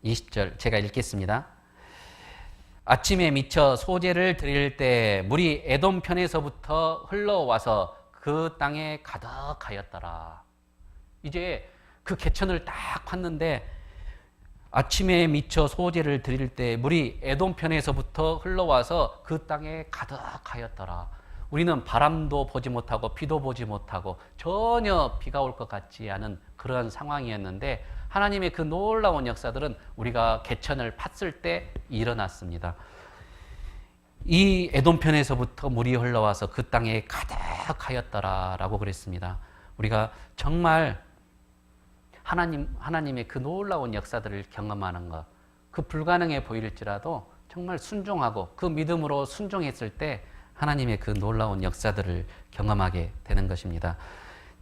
20절 제가 읽겠습니다. 아침에 미쳐 소제를 드릴 때 물이 에돔 편에서부터 흘러와서 그 땅에 가득하였더라. 이제 그 개천을 딱 봤는데 아침에 미쳐 소제를 드릴 때 물이 에돔 편에서부터 흘러와서 그 땅에 가득하였더라. 우리는 바람도 보지 못하고 비도 보지 못하고 전혀 비가 올 것 같지 않은 그런 상황이었는데 하나님의 그 놀라운 역사들은 우리가 개천을 팠을 때 일어났습니다. 이 에돔편에서부터 물이 흘러와서 그 땅에 가득하였더라라고 그랬습니다. 우리가 정말 하나님의 그 놀라운 역사들을 경험하는 것, 그 불가능해 보일지라도 정말 순종하고 그 믿음으로 순종했을 때 하나님의 그 놀라운 역사들을 경험하게 되는 것입니다.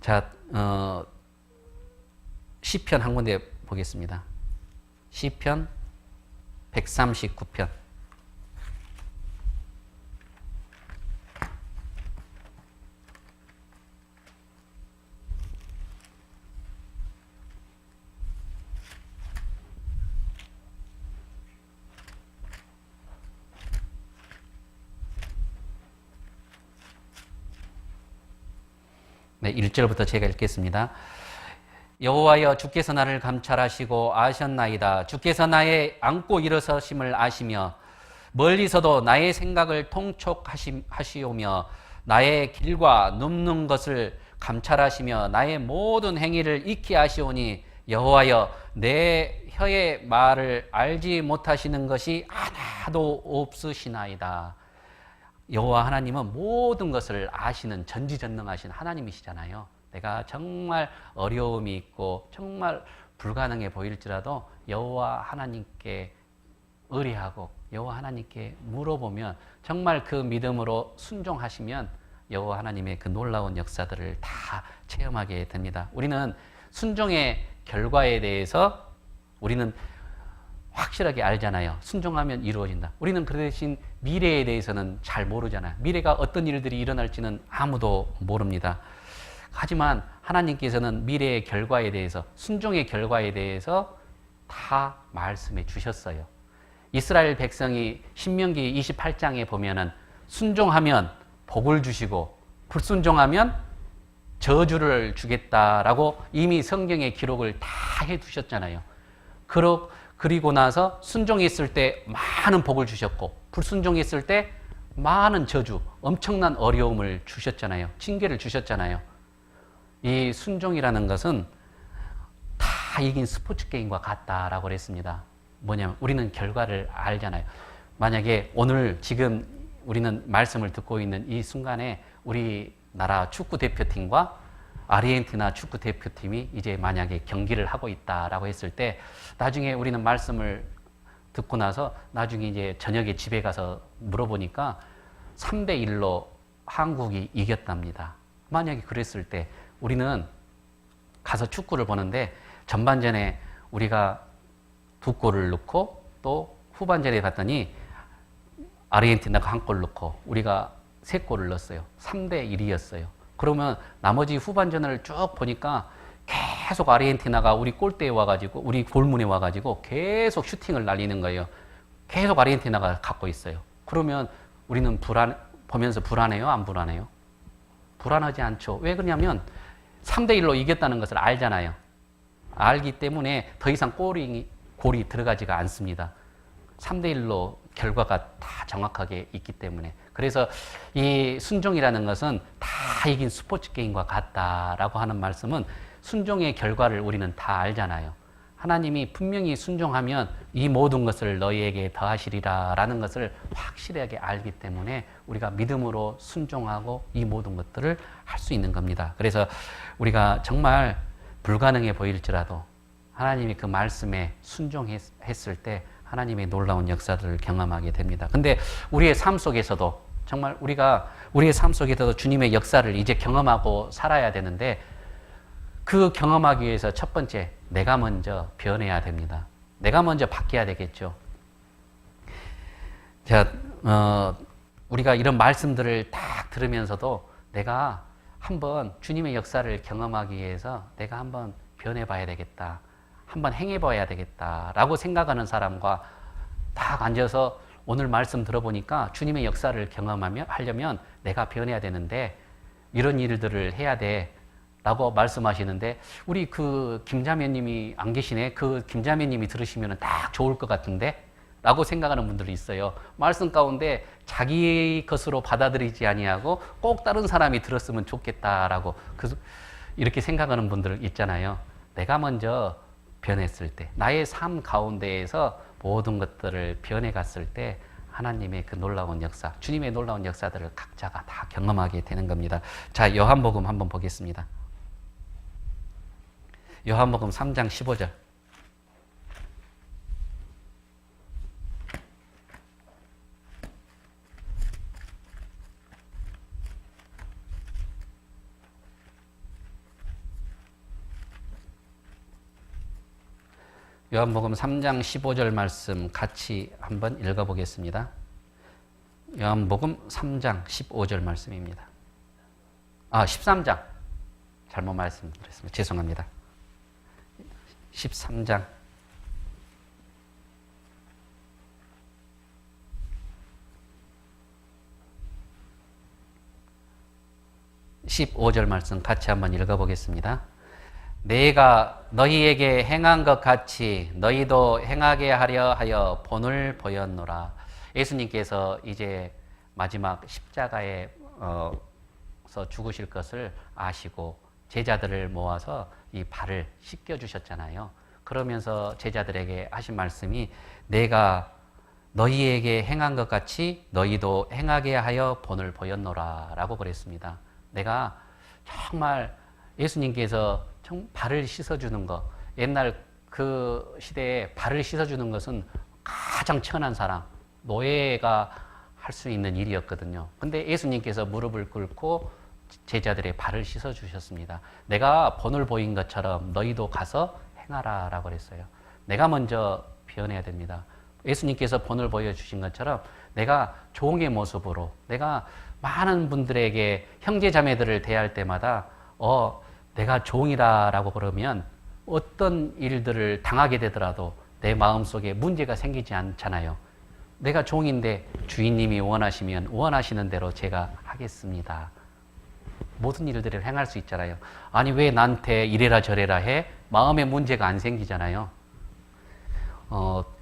자, 시편 한 군데 보겠습니다. 시편 139편. 네, 1절부터 제가 읽겠습니다. 여호와여 주께서 나를 감찰하시고 아셨나이다. 주께서 나의 앉고 일어서심을 아시며 멀리서도 나의 생각을 통촉하시오며 나의 길과 눕는 것을 감찰하시며 나의 모든 행위를 익히 아시오니 여호와여 내 혀의 말을 알지 못하시는 것이 하나도 없으시나이다. 여호와 하나님은 모든 것을 아시는 전지전능하신 하나님이시잖아요. 내가 정말 어려움이 있고 정말 불가능해 보일지라도 여호와 하나님께 의뢰하고 여호와 하나님께 물어보면 정말 그 믿음으로 순종하시면 여호와 하나님의 그 놀라운 역사들을 다 체험하게 됩니다. 우리는 순종의 결과에 대해서 우리는 확실하게 알잖아요. 순종하면 이루어진다. 우리는 그 대신 미래에 대해서는 잘 모르잖아요. 미래가 어떤 일들이 일어날지는 아무도 모릅니다. 하지만 하나님께서는 미래의 결과에 대해서, 순종의 결과에 대해서 다 말씀해 주셨어요. 이스라엘 백성이 신명기 28장에 보면은 순종하면 복을 주시고 불순종하면 저주를 주겠다라고 이미 성경의 기록을 다 해두셨잖아요. 그리고 나서 순종했을 때 많은 복을 주셨고 불순종했을 때 많은 저주, 엄청난 어려움을 주셨잖아요. 징계를 주셨잖아요. 이 순종이라는 것은 다 이긴 스포츠 게임과 같다라고 그랬습니다. 뭐냐면 우리는 결과를 알잖아요. 만약에 오늘 지금 우리는 말씀을 듣고 있는 이 순간에 우리나라 축구 대표팀과 아르헨티나 축구 대표팀이 이제 만약에 경기를 하고 있다라고 했을 때 나중에 우리는 말씀을 듣고 나서 나중에 이제 저녁에 집에 가서 물어보니까 3대1로 한국이 이겼답니다. 만약에 그랬을 때 우리는 가서 축구를 보는데 전반전에 우리가 2골을 넣고 또 후반전에 봤더니 아르헨티나가 1골 넣고 우리가 3골을 넣었어요. 3대1이었어요. 그러면 나머지 후반전을 쭉 보니까 계속 아르헨티나가 우리 골대에 와가지고 우리 골문에 와가지고 계속 슈팅을 날리는 거예요. 계속 아르헨티나가 갖고 있어요. 그러면 우리는 보면서 불안해요? 안 불안해요? 불안하지 않죠. 왜 그러냐면 3대1로 이겼다는 것을 알잖아요. 알기 때문에 더 이상 골이 들어가지가 않습니다. 3대1로 결과가 다 정확하게 있기 때문에. 그래서 이 순종이라는 것은 다 이긴 스포츠 게임과 같다라고 하는 말씀은 순종의 결과를 우리는 다 알잖아요. 하나님이 분명히 순종하면 이 모든 것을 너희에게 더하시리라 라는 것을 확실하게 알기 때문에 우리가 믿음으로 순종하고 이 모든 것들을 할 수 있는 겁니다. 그래서 우리가 정말 불가능해 보일지라도 하나님이 그 말씀에 순종했을 때 하나님의 놀라운 역사들을 경험하게 됩니다. 근데 우리의 삶 속에서도 정말 우리가 우리의 삶 속에서도 주님의 역사를 이제 경험하고 살아야 되는데 그 경험하기 위해서 첫 번째, 내가 먼저 변해야 됩니다. 내가 먼저 바뀌어야 되겠죠. 자, 우리가 이런 말씀들을 딱 들으면서도 내가 한번 주님의 역사를 경험하기 위해서 내가 한번 변해봐야 되겠다. 한번 행해봐야 되겠다라고 생각하는 사람과 딱 앉아서 오늘 말씀 들어보니까 주님의 역사를 하려면 내가 변해야 되는데 이런 일들을 해야 돼. 라고 말씀하시는데 우리 그 김자매님이 안 계시네. 그 김자매님이 들으시면 딱 좋을 것 같은데 라고 생각하는 분들이 있어요. 말씀 가운데 자기 것으로 받아들이지 아니하고 꼭 다른 사람이 들었으면 좋겠다라고 이렇게 생각하는 분들 있잖아요. 내가 먼저 변했을 때 나의 삶 가운데에서 모든 것들을 변해갔을 때 하나님의 그 놀라운 역사, 주님의 놀라운 역사들을 각자가 다 경험하게 되는 겁니다. 자, 요한복음 한번 보겠습니다. 요한복음 3장 15절. 요한복음 3장 15절 말씀 같이 한번 읽어보겠습니다. 요한복음 3장 15절 말씀입니다. 13장. 잘못 말씀드렸습니다. 죄송합니다. 13장. (15절) 말씀 같이 한번 읽어보겠습니다. 내가 너희에게 행한 것 같이 너희도 행하게 하려 하여 본을 보였노라. 예수님께서 이제 마지막 십자가에서 죽으실 것을 아시고 제자들을 모아서 이 발을 씻겨주셨잖아요. 그러면서 제자들에게 하신 말씀이 내가 너희에게 행한 것 같이 너희도 행하게 하여 본을 보였노라 라고 그랬습니다. 내가 정말 예수님께서 발을 씻어주는 것, 옛날 그 시대에 발을 씻어주는 것은 가장 천한 사람, 노예가 할 수 있는 일이었거든요. 근데 예수님께서 무릎을 꿇고 제자들의 발을 씻어 주셨습니다. 내가 본을 보인 것처럼 너희도 가서 행하라 라고 그랬어요. 내가 먼저 변해야 됩니다. 예수님께서 본을 보여주신 것처럼 내가 종의 모습으로 내가 많은 분들에게 형제 자매들을 대할 때마다 내가 종이다라고 그러면 어떤 일들을 당하게 되더라도 내 마음속에 문제가 생기지 않잖아요. 내가 종인데 주인님이 원하시면 원하시는 대로 제가 하겠습니다. 모든 일들을 행할 수 있잖아요. 아니 왜 나한테 이래라 저래라 해? 마음에 문제가 안 생기잖아요.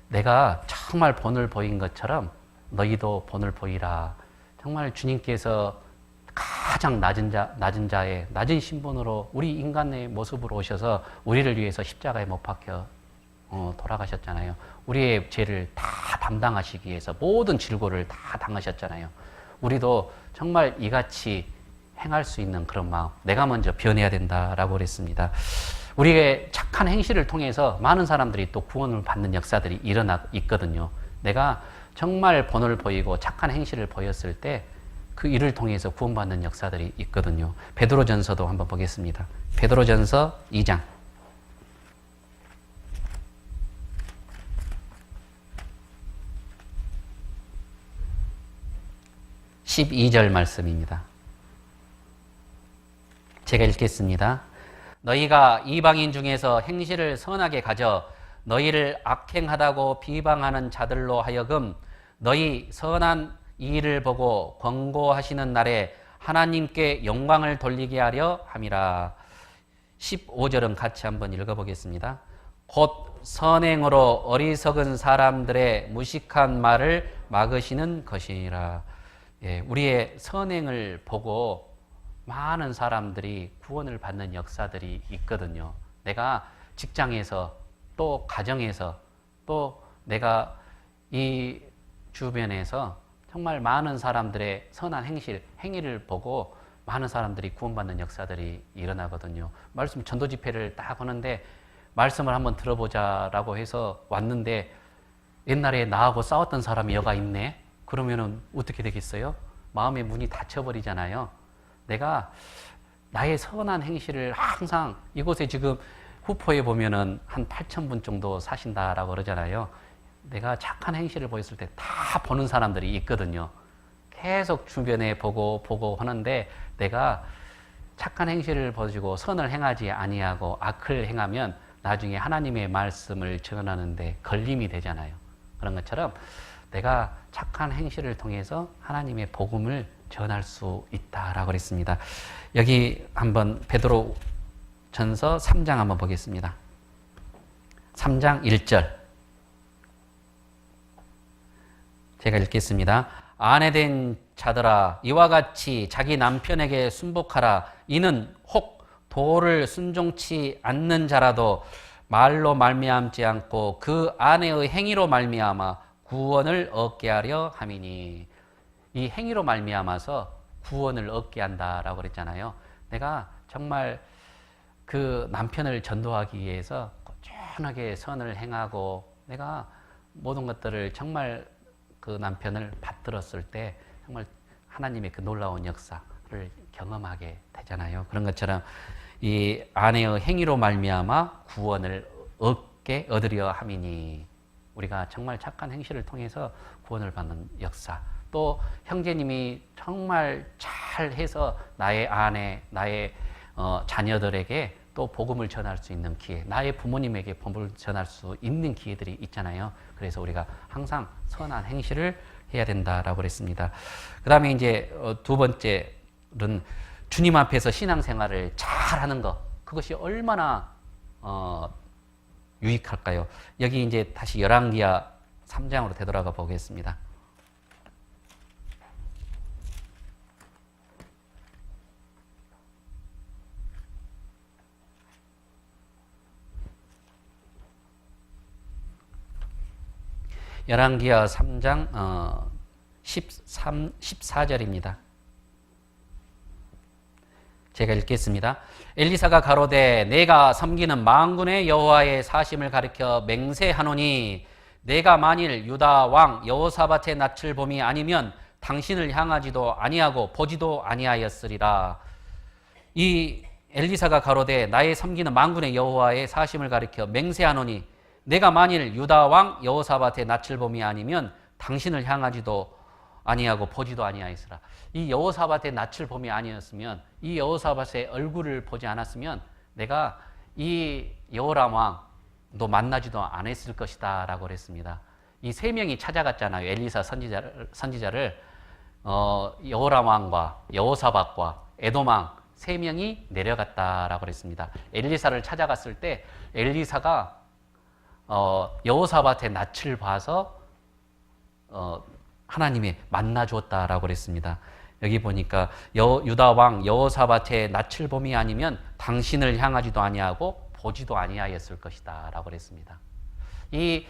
내가 정말 본을 보인 것처럼 너희도 본을 보이라. 정말 주님께서 가장 낮은 자의 낮은 신분으로 우리 인간의 모습으로 오셔서 우리를 위해서 십자가에 못 박혀 돌아가셨잖아요. 우리의 죄를 다 담당하시기 위해서 모든 질고를 다 당하셨잖아요. 우리도 정말 이같이 행할 수 있는 그런 마음, 내가 먼저 변해야 된다라고 그랬습니다. 우리의 착한 행실을 통해서 많은 사람들이 또 구원을 받는 역사들이 일어나고 있거든요. 내가 정말 본을 보이고 착한 행실을 보였을 때 그 일을 통해서 구원받는 역사들이 있거든요. 베드로전서도 한번 보겠습니다. 베드로전서 2장 12절 말씀입니다. 제가 읽겠습니다. 너희가 이방인 중에서 행실을 선하게 가져 너희를 악행하다고 비방하는 자들로 하여금 너희 선한 이 일을 보고 권고하시는 날에 하나님께 영광을 돌리게 하려 함이라. 15절은 같이 한번 읽어보겠습니다. 곧 선행으로 어리석은 사람들의 무식한 말을 막으시는 것이니라. 예, 우리의 선행을 보고 많은 사람들이 구원을 받는 역사들이 있거든요. 내가 직장에서 또 가정에서 또 내가 이 주변에서 정말 많은 사람들의 선한 행위를 보고 많은 사람들이 구원받는 역사들이 일어나거든요. 말씀 전도 집회를 딱 하는데 말씀을 한번 들어보자라고 해서 왔는데 옛날에 나하고 싸웠던 사람이 여가 있네? 그러면은 어떻게 되겠어요? 마음의 문이 닫혀버리잖아요. 내가 나의 선한 행실을 항상 이곳에 지금 후포에 보면은 한 8,000분 정도 사신다라고 그러잖아요. 내가 착한 행실을 보였을 때 다 보는 사람들이 있거든요. 계속 주변에 보고 하는데 내가 착한 행실을 보여주고 선을 행하지 아니하고 악을 행하면 나중에 하나님의 말씀을 전하는데 걸림이 되잖아요. 그런 것처럼 내가 착한 행실을 통해서 하나님의 복음을 전할 수 있다라고 그랬습니다. 여기 한번 베드로 전서 3장 한번 보겠습니다. 3장 1절 제가 읽겠습니다. 아내된 자들아 이와 같이 자기 남편에게 순복하라. 이는 혹 도를 순종치 않는 자라도 말로 말미암지 않고 그 아내의 행위로 말미암아 구원을 얻게 하려 함이니. 이 행위로 말미암아서 구원을 얻게 한다라고 그랬잖아요. 내가 정말 그 남편을 전도하기 위해서 꾸준하게 선을 행하고 내가 모든 것들을 정말 그 남편을 받들었을 때 정말 하나님의 그 놀라운 역사를 경험하게 되잖아요. 그런 것처럼 이 아내의 행위로 말미암아 구원을 얻으려 함이니. 우리가 정말 착한 행실을 통해서 구원을 받는 역사. 또 형제님이 정말 잘해서 나의 아내, 나의 자녀들에게 또 복음을 전할 수 있는 기회, 나의 부모님에게 복음을 전할 수 있는 기회들이 있잖아요. 그래서 우리가 항상 선한 행실을 해야 된다라고 그랬습니다. 그 다음에 이제 두 번째는 주님 앞에서 신앙생활을 잘하는 것. 그것이 얼마나 유익할까요? 여기 이제 다시 열왕기하 3장으로 되돌아가 보겠습니다. 열왕기하 3장 14절입니다. 제가 읽겠습니다. 엘리사가 가로되 내가 섬기는 만군의 여호와의 사심을 가리켜 맹세하노니 내가 만일 유다 왕 여호사밧의 낯을 봄이 아니면 당신을 향하지도 아니하고 보지도 아니하였으리라. 이 엘리사가 가로되 나의 섬기는 만군의 여호와의 사심을 가리켜 맹세하노니 내가 만일 유다 왕 여호사밧의 낯을 봄이 아니면 당신을 향하지도 아니하고 보지도 아니하였으라. 이 여호사밧의 낯을 봄이 아니었으면, 이 여호사밧의 얼굴을 보지 않았으면 내가 이 여호람 왕도 만나지도 않았을 것이다 라고 그랬습니다. 이 세 명이 찾아갔잖아요. 엘리사 선지자를 여호람 왕과 여호사밧과 에돔 왕 세 명이 내려갔다라고 그랬습니다. 엘리사를 찾아갔을 때 엘리사가 여호사밧의 낯을 봐서 하나님이 만나 주었다라고 그랬습니다. 여기 보니까 유다 왕 여호사밧의 낯을 봄이 아니면 당신을 향하지도 아니하고 보지도 아니하였을 것이다라고 그랬습니다. 이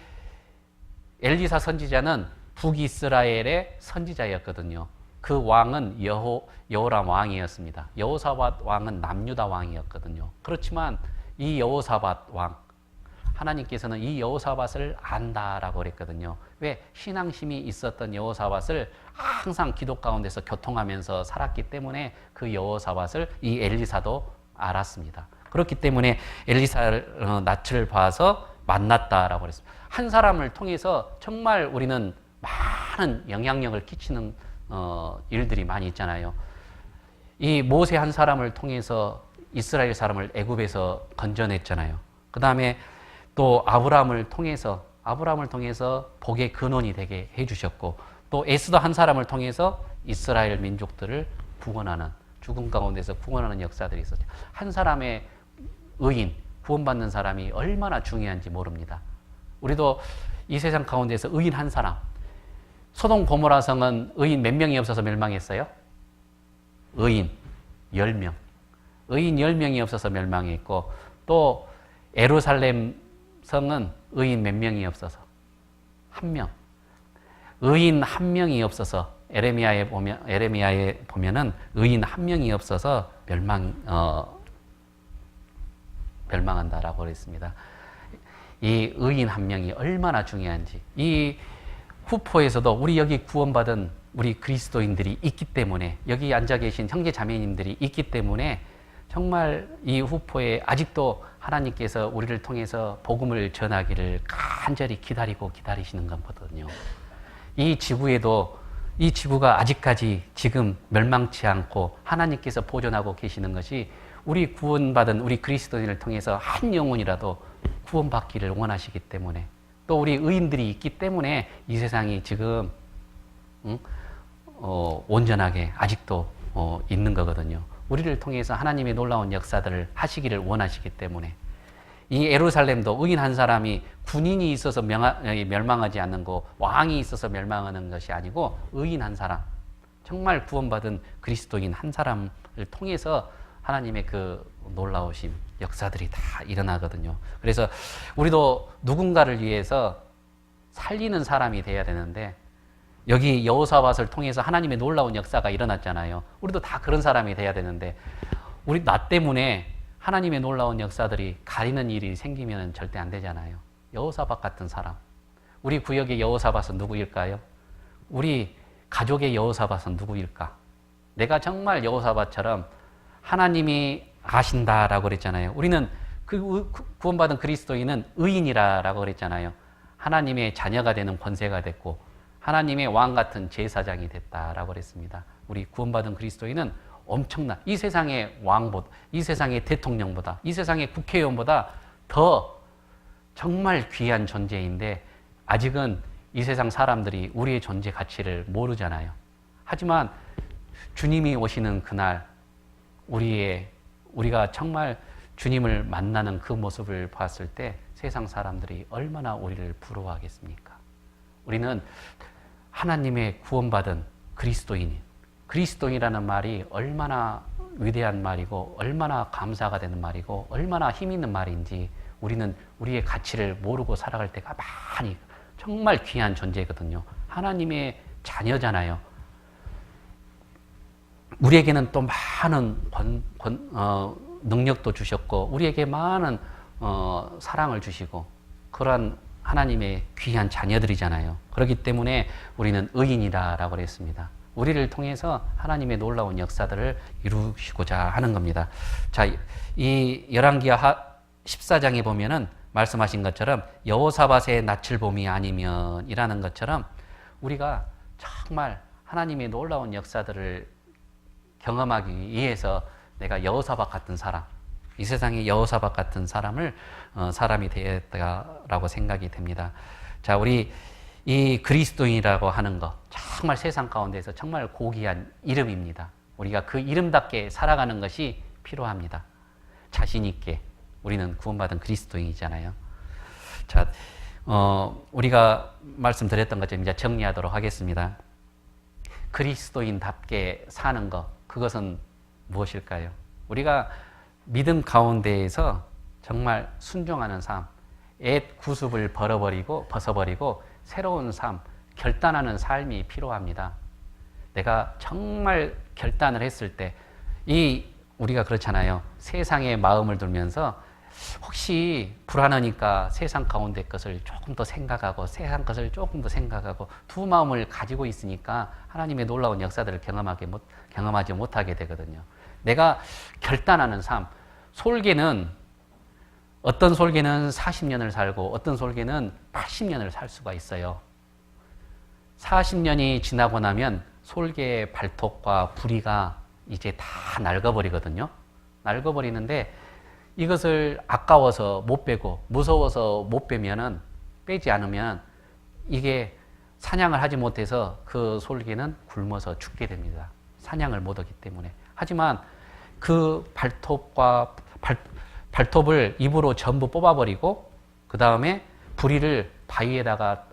엘리사 선지자는 북이스라엘의 선지자였거든요. 그 왕은 여호람 왕이었습니다. 여호사밧 왕은 남유다 왕이었거든요. 그렇지만 이 여호사밧 왕, 하나님께서는 이 여호사밧을 안다라고 그랬거든요. 왜? 신앙심이 있었던 여호사밧을 항상 기도 가운데서 교통하면서 살았기 때문에 그 여호사밧을 이 엘리사도 알았습니다. 그렇기 때문에 엘리사를 낯을 봐서 만났다라고 그랬습니다. 한 사람을 통해서 정말 우리는 많은 영향력을 끼치는 일들이 많이 있잖아요. 이 모세 한 사람을 통해서 이스라엘 사람을 애굽에서 건져냈잖아요. 그 다음에 또 아브라함을 통해서 복의 근원이 되게 해주셨고, 또 에스더 한 사람을 통해서 이스라엘 민족들을 구원하는, 죽음 가운데서 구원하는 역사들이 있었죠. 한 사람의 의인, 구원받는 사람이 얼마나 중요한지 모릅니다. 우리도 이 세상 가운데서 의인 한 사람, 소돔 고모라 성은 의인 몇 명이 없어서 멸망했어요? 의인 10명. 의인 10명이 없어서 멸망했고, 또 예루살렘 성은 의인 몇 명이 없어서 1명. 의인 1명이 없어서 에레미야에 보면은 의인 1명이 없어서 멸망한다라고 그랬습니다. 이 의인 1명이 얼마나 중요한지, 이 후포에서도 우리 여기 구원받은 우리 그리스도인들이 있기 때문에, 여기 앉아 계신 형제 자매님들이 있기 때문에 정말 이 후포에 아직도 하나님께서 우리를 통해서 복음을 전하기를 간절히 기다리시는 거거든요. 이 지구에도, 이 지구가 아직까지 지금 멸망치 않고 하나님께서 보존하고 계시는 것이 우리 구원받은 우리 그리스도인을 통해서 한 영혼이라도 구원받기를 원하시기 때문에, 또 우리 의인들이 있기 때문에 이 세상이 지금 온전하게 아직도 있는 거거든요. 우리를 통해서 하나님의 놀라운 역사들을 하시기를 원하시기 때문에, 이 예루살렘도 의인 한 사람이 군인이 있어서 멸망하지 않는 거, 왕이 있어서 멸망하는 것이 아니고 의인 한 사람, 정말 구원받은 그리스도인 한 사람을 통해서 하나님의 그 놀라우신 역사들이 다 일어나거든요. 그래서 우리도 누군가를 위해서 살리는 사람이 돼야 되는데, 여기 여호사밧을 통해서 하나님의 놀라운 역사가 일어났잖아요. 우리도 다 그런 사람이 돼야 되는데, 우리 나 때문에 하나님의 놀라운 역사들이 가리는 일이 생기면 절대 안 되잖아요. 여호사밧 같은 사람, 우리 구역의 여호사밧은 누구일까요? 우리 가족의 여호사밧은 누구일까? 내가 정말 여호사밧처럼 하나님이 아신다라고 그랬잖아요. 우리는 구원받은 그리스도인은 의인이라고 그랬잖아요. 하나님의 자녀가 되는 권세가 됐고 하나님의 왕 같은 제사장이 됐다라고 그랬습니다. 우리 구원받은 그리스도인은 엄청난, 이 세상의 왕보다, 이 세상의 대통령보다, 이 세상의 국회의원보다 더 정말 귀한 존재인데, 아직은 이 세상 사람들이 우리의 존재 가치를 모르잖아요. 하지만 주님이 오시는 그날, 우리가 정말 주님을 만나는 그 모습을 봤을 때 세상 사람들이 얼마나 우리를 부러워하겠습니까? 우리는 하나님의 구원받은 그리스도인이라는 말이 얼마나 위대한 말이고 얼마나 감사가 되는 말이고 얼마나 힘 있는 말인지 우리는 우리의 가치를 모르고 살아갈 때가 많이, 정말 귀한 존재거든요. 하나님의 자녀잖아요. 우리에게는 또 많은 능력도 주셨고 우리에게 많은 사랑을 주시고 그러한 하나님의 귀한 자녀들이잖아요. 그렇기 때문에 우리는 의인이다라고 그랬습니다. 우리를 통해서 하나님의 놀라운 역사들을 이루시고자 하는 겁니다. 자, 이 열왕기하 14장에 보면은 말씀하신 것처럼 여호사밧의 낯을 봄이 아니면 이라는 것처럼 우리가 정말 하나님의 놀라운 역사들을 경험하기 위해서 내가 여호사밧 같은 사람, 이 세상에 여호사밧 같은 사람이 되었다라고 생각이 됩니다. 자, 우리 이 그리스도인이라고 하는 것, 정말 세상 가운데서 정말 고귀한 이름입니다. 우리가 그 이름답게 살아가는 것이 필요합니다. 자신 있게. 우리는 구원받은 그리스도인이잖아요. 자, 우리가 말씀드렸던 것처럼 이제 정리하도록 하겠습니다. 그리스도인답게 사는 것, 그것은 무엇일까요? 우리가 믿음 가운데에서 정말 순종하는 삶, 옛 구습을 벗어버리고 새로운 삶, 결단하는 삶이 필요합니다. 내가 정말 결단을 했을 때, 우리가 그렇잖아요. 세상의 마음을 두면서 혹시 불안하니까 세상 가운데 것을 조금 더 생각하고 세상 것을 조금 더 생각하고 두 마음을 가지고 있으니까 하나님의 놀라운 역사들을 경험하지 못하게 되거든요. 내가 결단하는 삶, 어떤 솔개는 40년을 살고 어떤 솔개는 80년을 살 수가 있어요. 40년이 지나고 나면 솔개의 발톱과 부리가 이제 다 낡아버리거든요. 낡아버리는데 이것을 아까워서 못 빼고 무서워서 못 빼지 않으면 이게 사냥을 하지 못해서 그 솔개는 굶어서 죽게 됩니다. 사냥을 못 하기 때문에. 하지만 그 발톱을 입으로 전부 뽑아버리고 그 다음에 부리를 바위에다가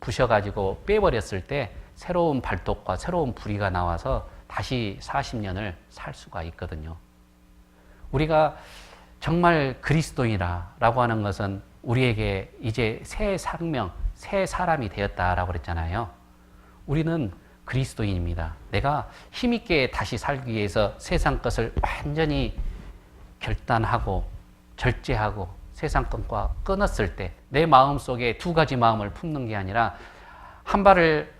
부셔가지고 빼버렸을 때 새로운 발톱과 새로운 부리가 나와서 다시 40년을 살 수가 있거든요. 우리가 정말 그리스도인이라고 하는 것은 우리에게 이제 새 생명, 새 사람이 되었다라고 그랬잖아요. 우리는 그리스도인입니다. 내가 힘있게 다시 살기 위해서 세상 것을 완전히 결단하고 절제하고 세상 것과 끊었을 때 내 마음속에 두 가지 마음을 품는 게 아니라 한 발을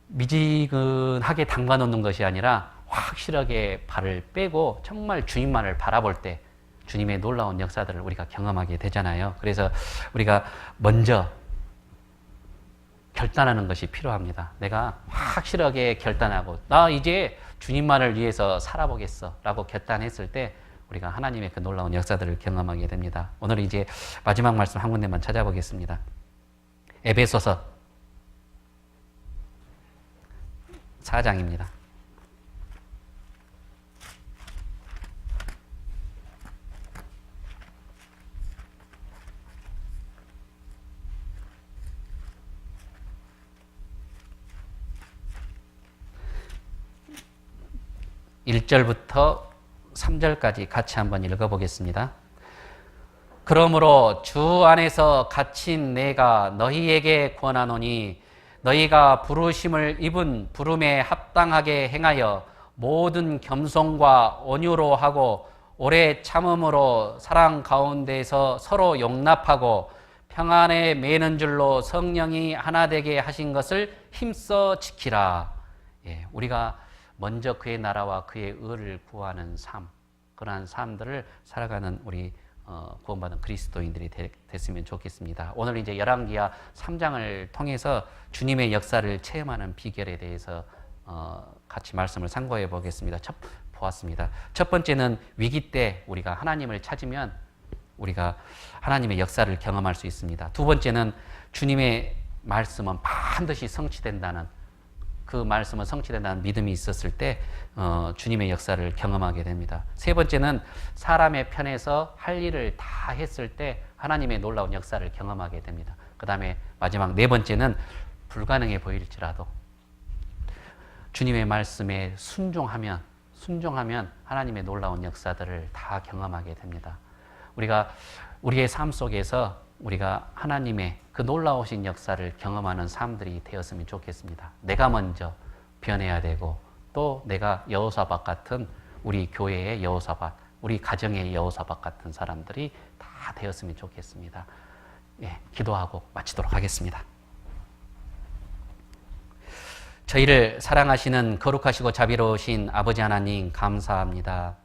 미지근하게 담가 놓는 것이 아니라 확실하게 발을 빼고 정말 주님만을 바라볼 때 주님의 놀라운 역사들을 우리가 경험하게 되잖아요. 그래서 우리가 먼저 결단하는 것이 필요합니다. 내가 확실하게 결단하고 나 이제 주님만을 위해서 살아보겠어 라고 결단했을 때 우리가 하나님의 그 놀라운 역사들을 경험하게 됩니다. 오늘 이제 마지막 말씀 한 군데만 찾아보겠습니다. 에베소서 4장입니다. 1절부터 3절까지 같이 한번 읽어보겠습니다. 그러므로 주 안에서 갇힌 내가 너희에게 권하노니 너희가 부르심을 입은 부름에 합당하게 행하여 모든 겸손과 온유로 하고 오래 참음으로 사랑 가운데서 서로 용납하고 평안에 매는 줄로 성령이 하나 되게 하신 것을 힘써 지키라. 우리가 먼저 그의 나라와 그의 의를 구하는 삶, 그러한 삶들을 살아가는 우리 구원받은 그리스도인들이 됐으면 좋겠습니다. 오늘 이제 열왕기하 3장을 통해서 주님의 역사를 체험하는 비결에 대해서 같이 말씀을 상고해 보겠습니다. 보았습니다. 첫 번째는 위기 때 우리가 하나님을 찾으면 우리가 하나님의 역사를 경험할 수 있습니다. 두 번째는 주님의 말씀은 반드시 성취된다는 그 말씀은 성취된다는 믿음이 있었을 때 주님의 역사를 경험하게 됩니다. 세 번째는 사람의 편에서 할 일을 다 했을 때 하나님의 놀라운 역사를 경험하게 됩니다. 그 다음에 마지막 네 번째는 불가능해 보일지라도 주님의 말씀에 순종하면 하나님의 놀라운 역사들을 다 경험하게 됩니다. 우리가 우리의 삶 속에서 우리가 하나님의 그 놀라우신 역사를 경험하는 삶들이 되었으면 좋겠습니다. 내가 먼저 변해야 되고 또 내가 여호사밧 같은 우리 교회의 여호사밧, 우리 가정의 여호사밧 같은 사람들이 다 되었으면 좋겠습니다. 기도하고 마치도록 하겠습니다. 저희를 사랑하시는 거룩하시고 자비로우신 아버지 하나님 감사합니다.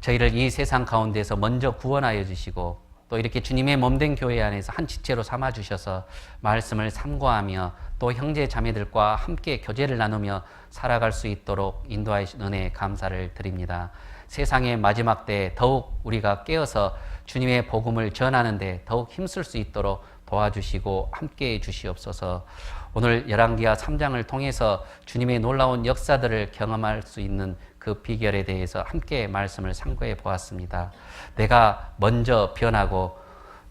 저희를 이 세상 가운데서 먼저 구원하여 주시고 또 이렇게 주님의 몸된 교회 안에서 한 지체로 삼아 주셔서 말씀을 삼고하며 또 형제 자매들과 함께 교제를 나누며 살아갈 수 있도록 인도하신 은혜에 감사를 드립니다. 세상의 마지막 때 더욱 우리가 깨어서 주님의 복음을 전하는데 더욱 힘쓸 수 있도록 도와주시고 함께해 주시옵소서. 오늘 열왕기하 3장을 통해서 주님의 놀라운 역사들을 경험할 수 있는 그 비결에 대해서 함께 말씀을 상고해 보았습니다. 내가 먼저 변하고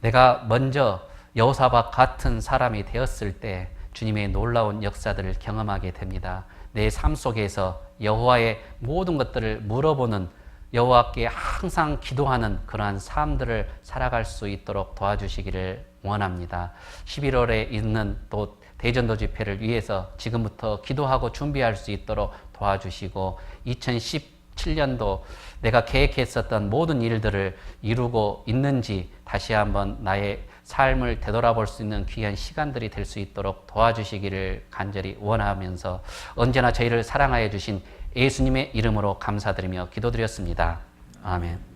내가 먼저 여호사밧 같은 사람이 되었을 때 주님의 놀라운 역사들을 경험하게 됩니다. 내 삶 속에서 여호와의 모든 것들을 물어보는, 여호와께 항상 기도하는 그러한 삶들을 살아갈 수 있도록 도와주시기를 원합니다. 11월에 있는 또 대전도 집회를 위해서 지금부터 기도하고 준비할 수 있도록 도와주시고 2017년도 내가 계획했었던 모든 일들을 이루고 있는지 다시 한번 나의 삶을 되돌아볼 수 있는 귀한 시간들이 될 수 있도록 도와주시기를 간절히 원하면서 언제나 저희를 사랑하여 주신 예수님의 이름으로 감사드리며 기도드렸습니다. 아멘.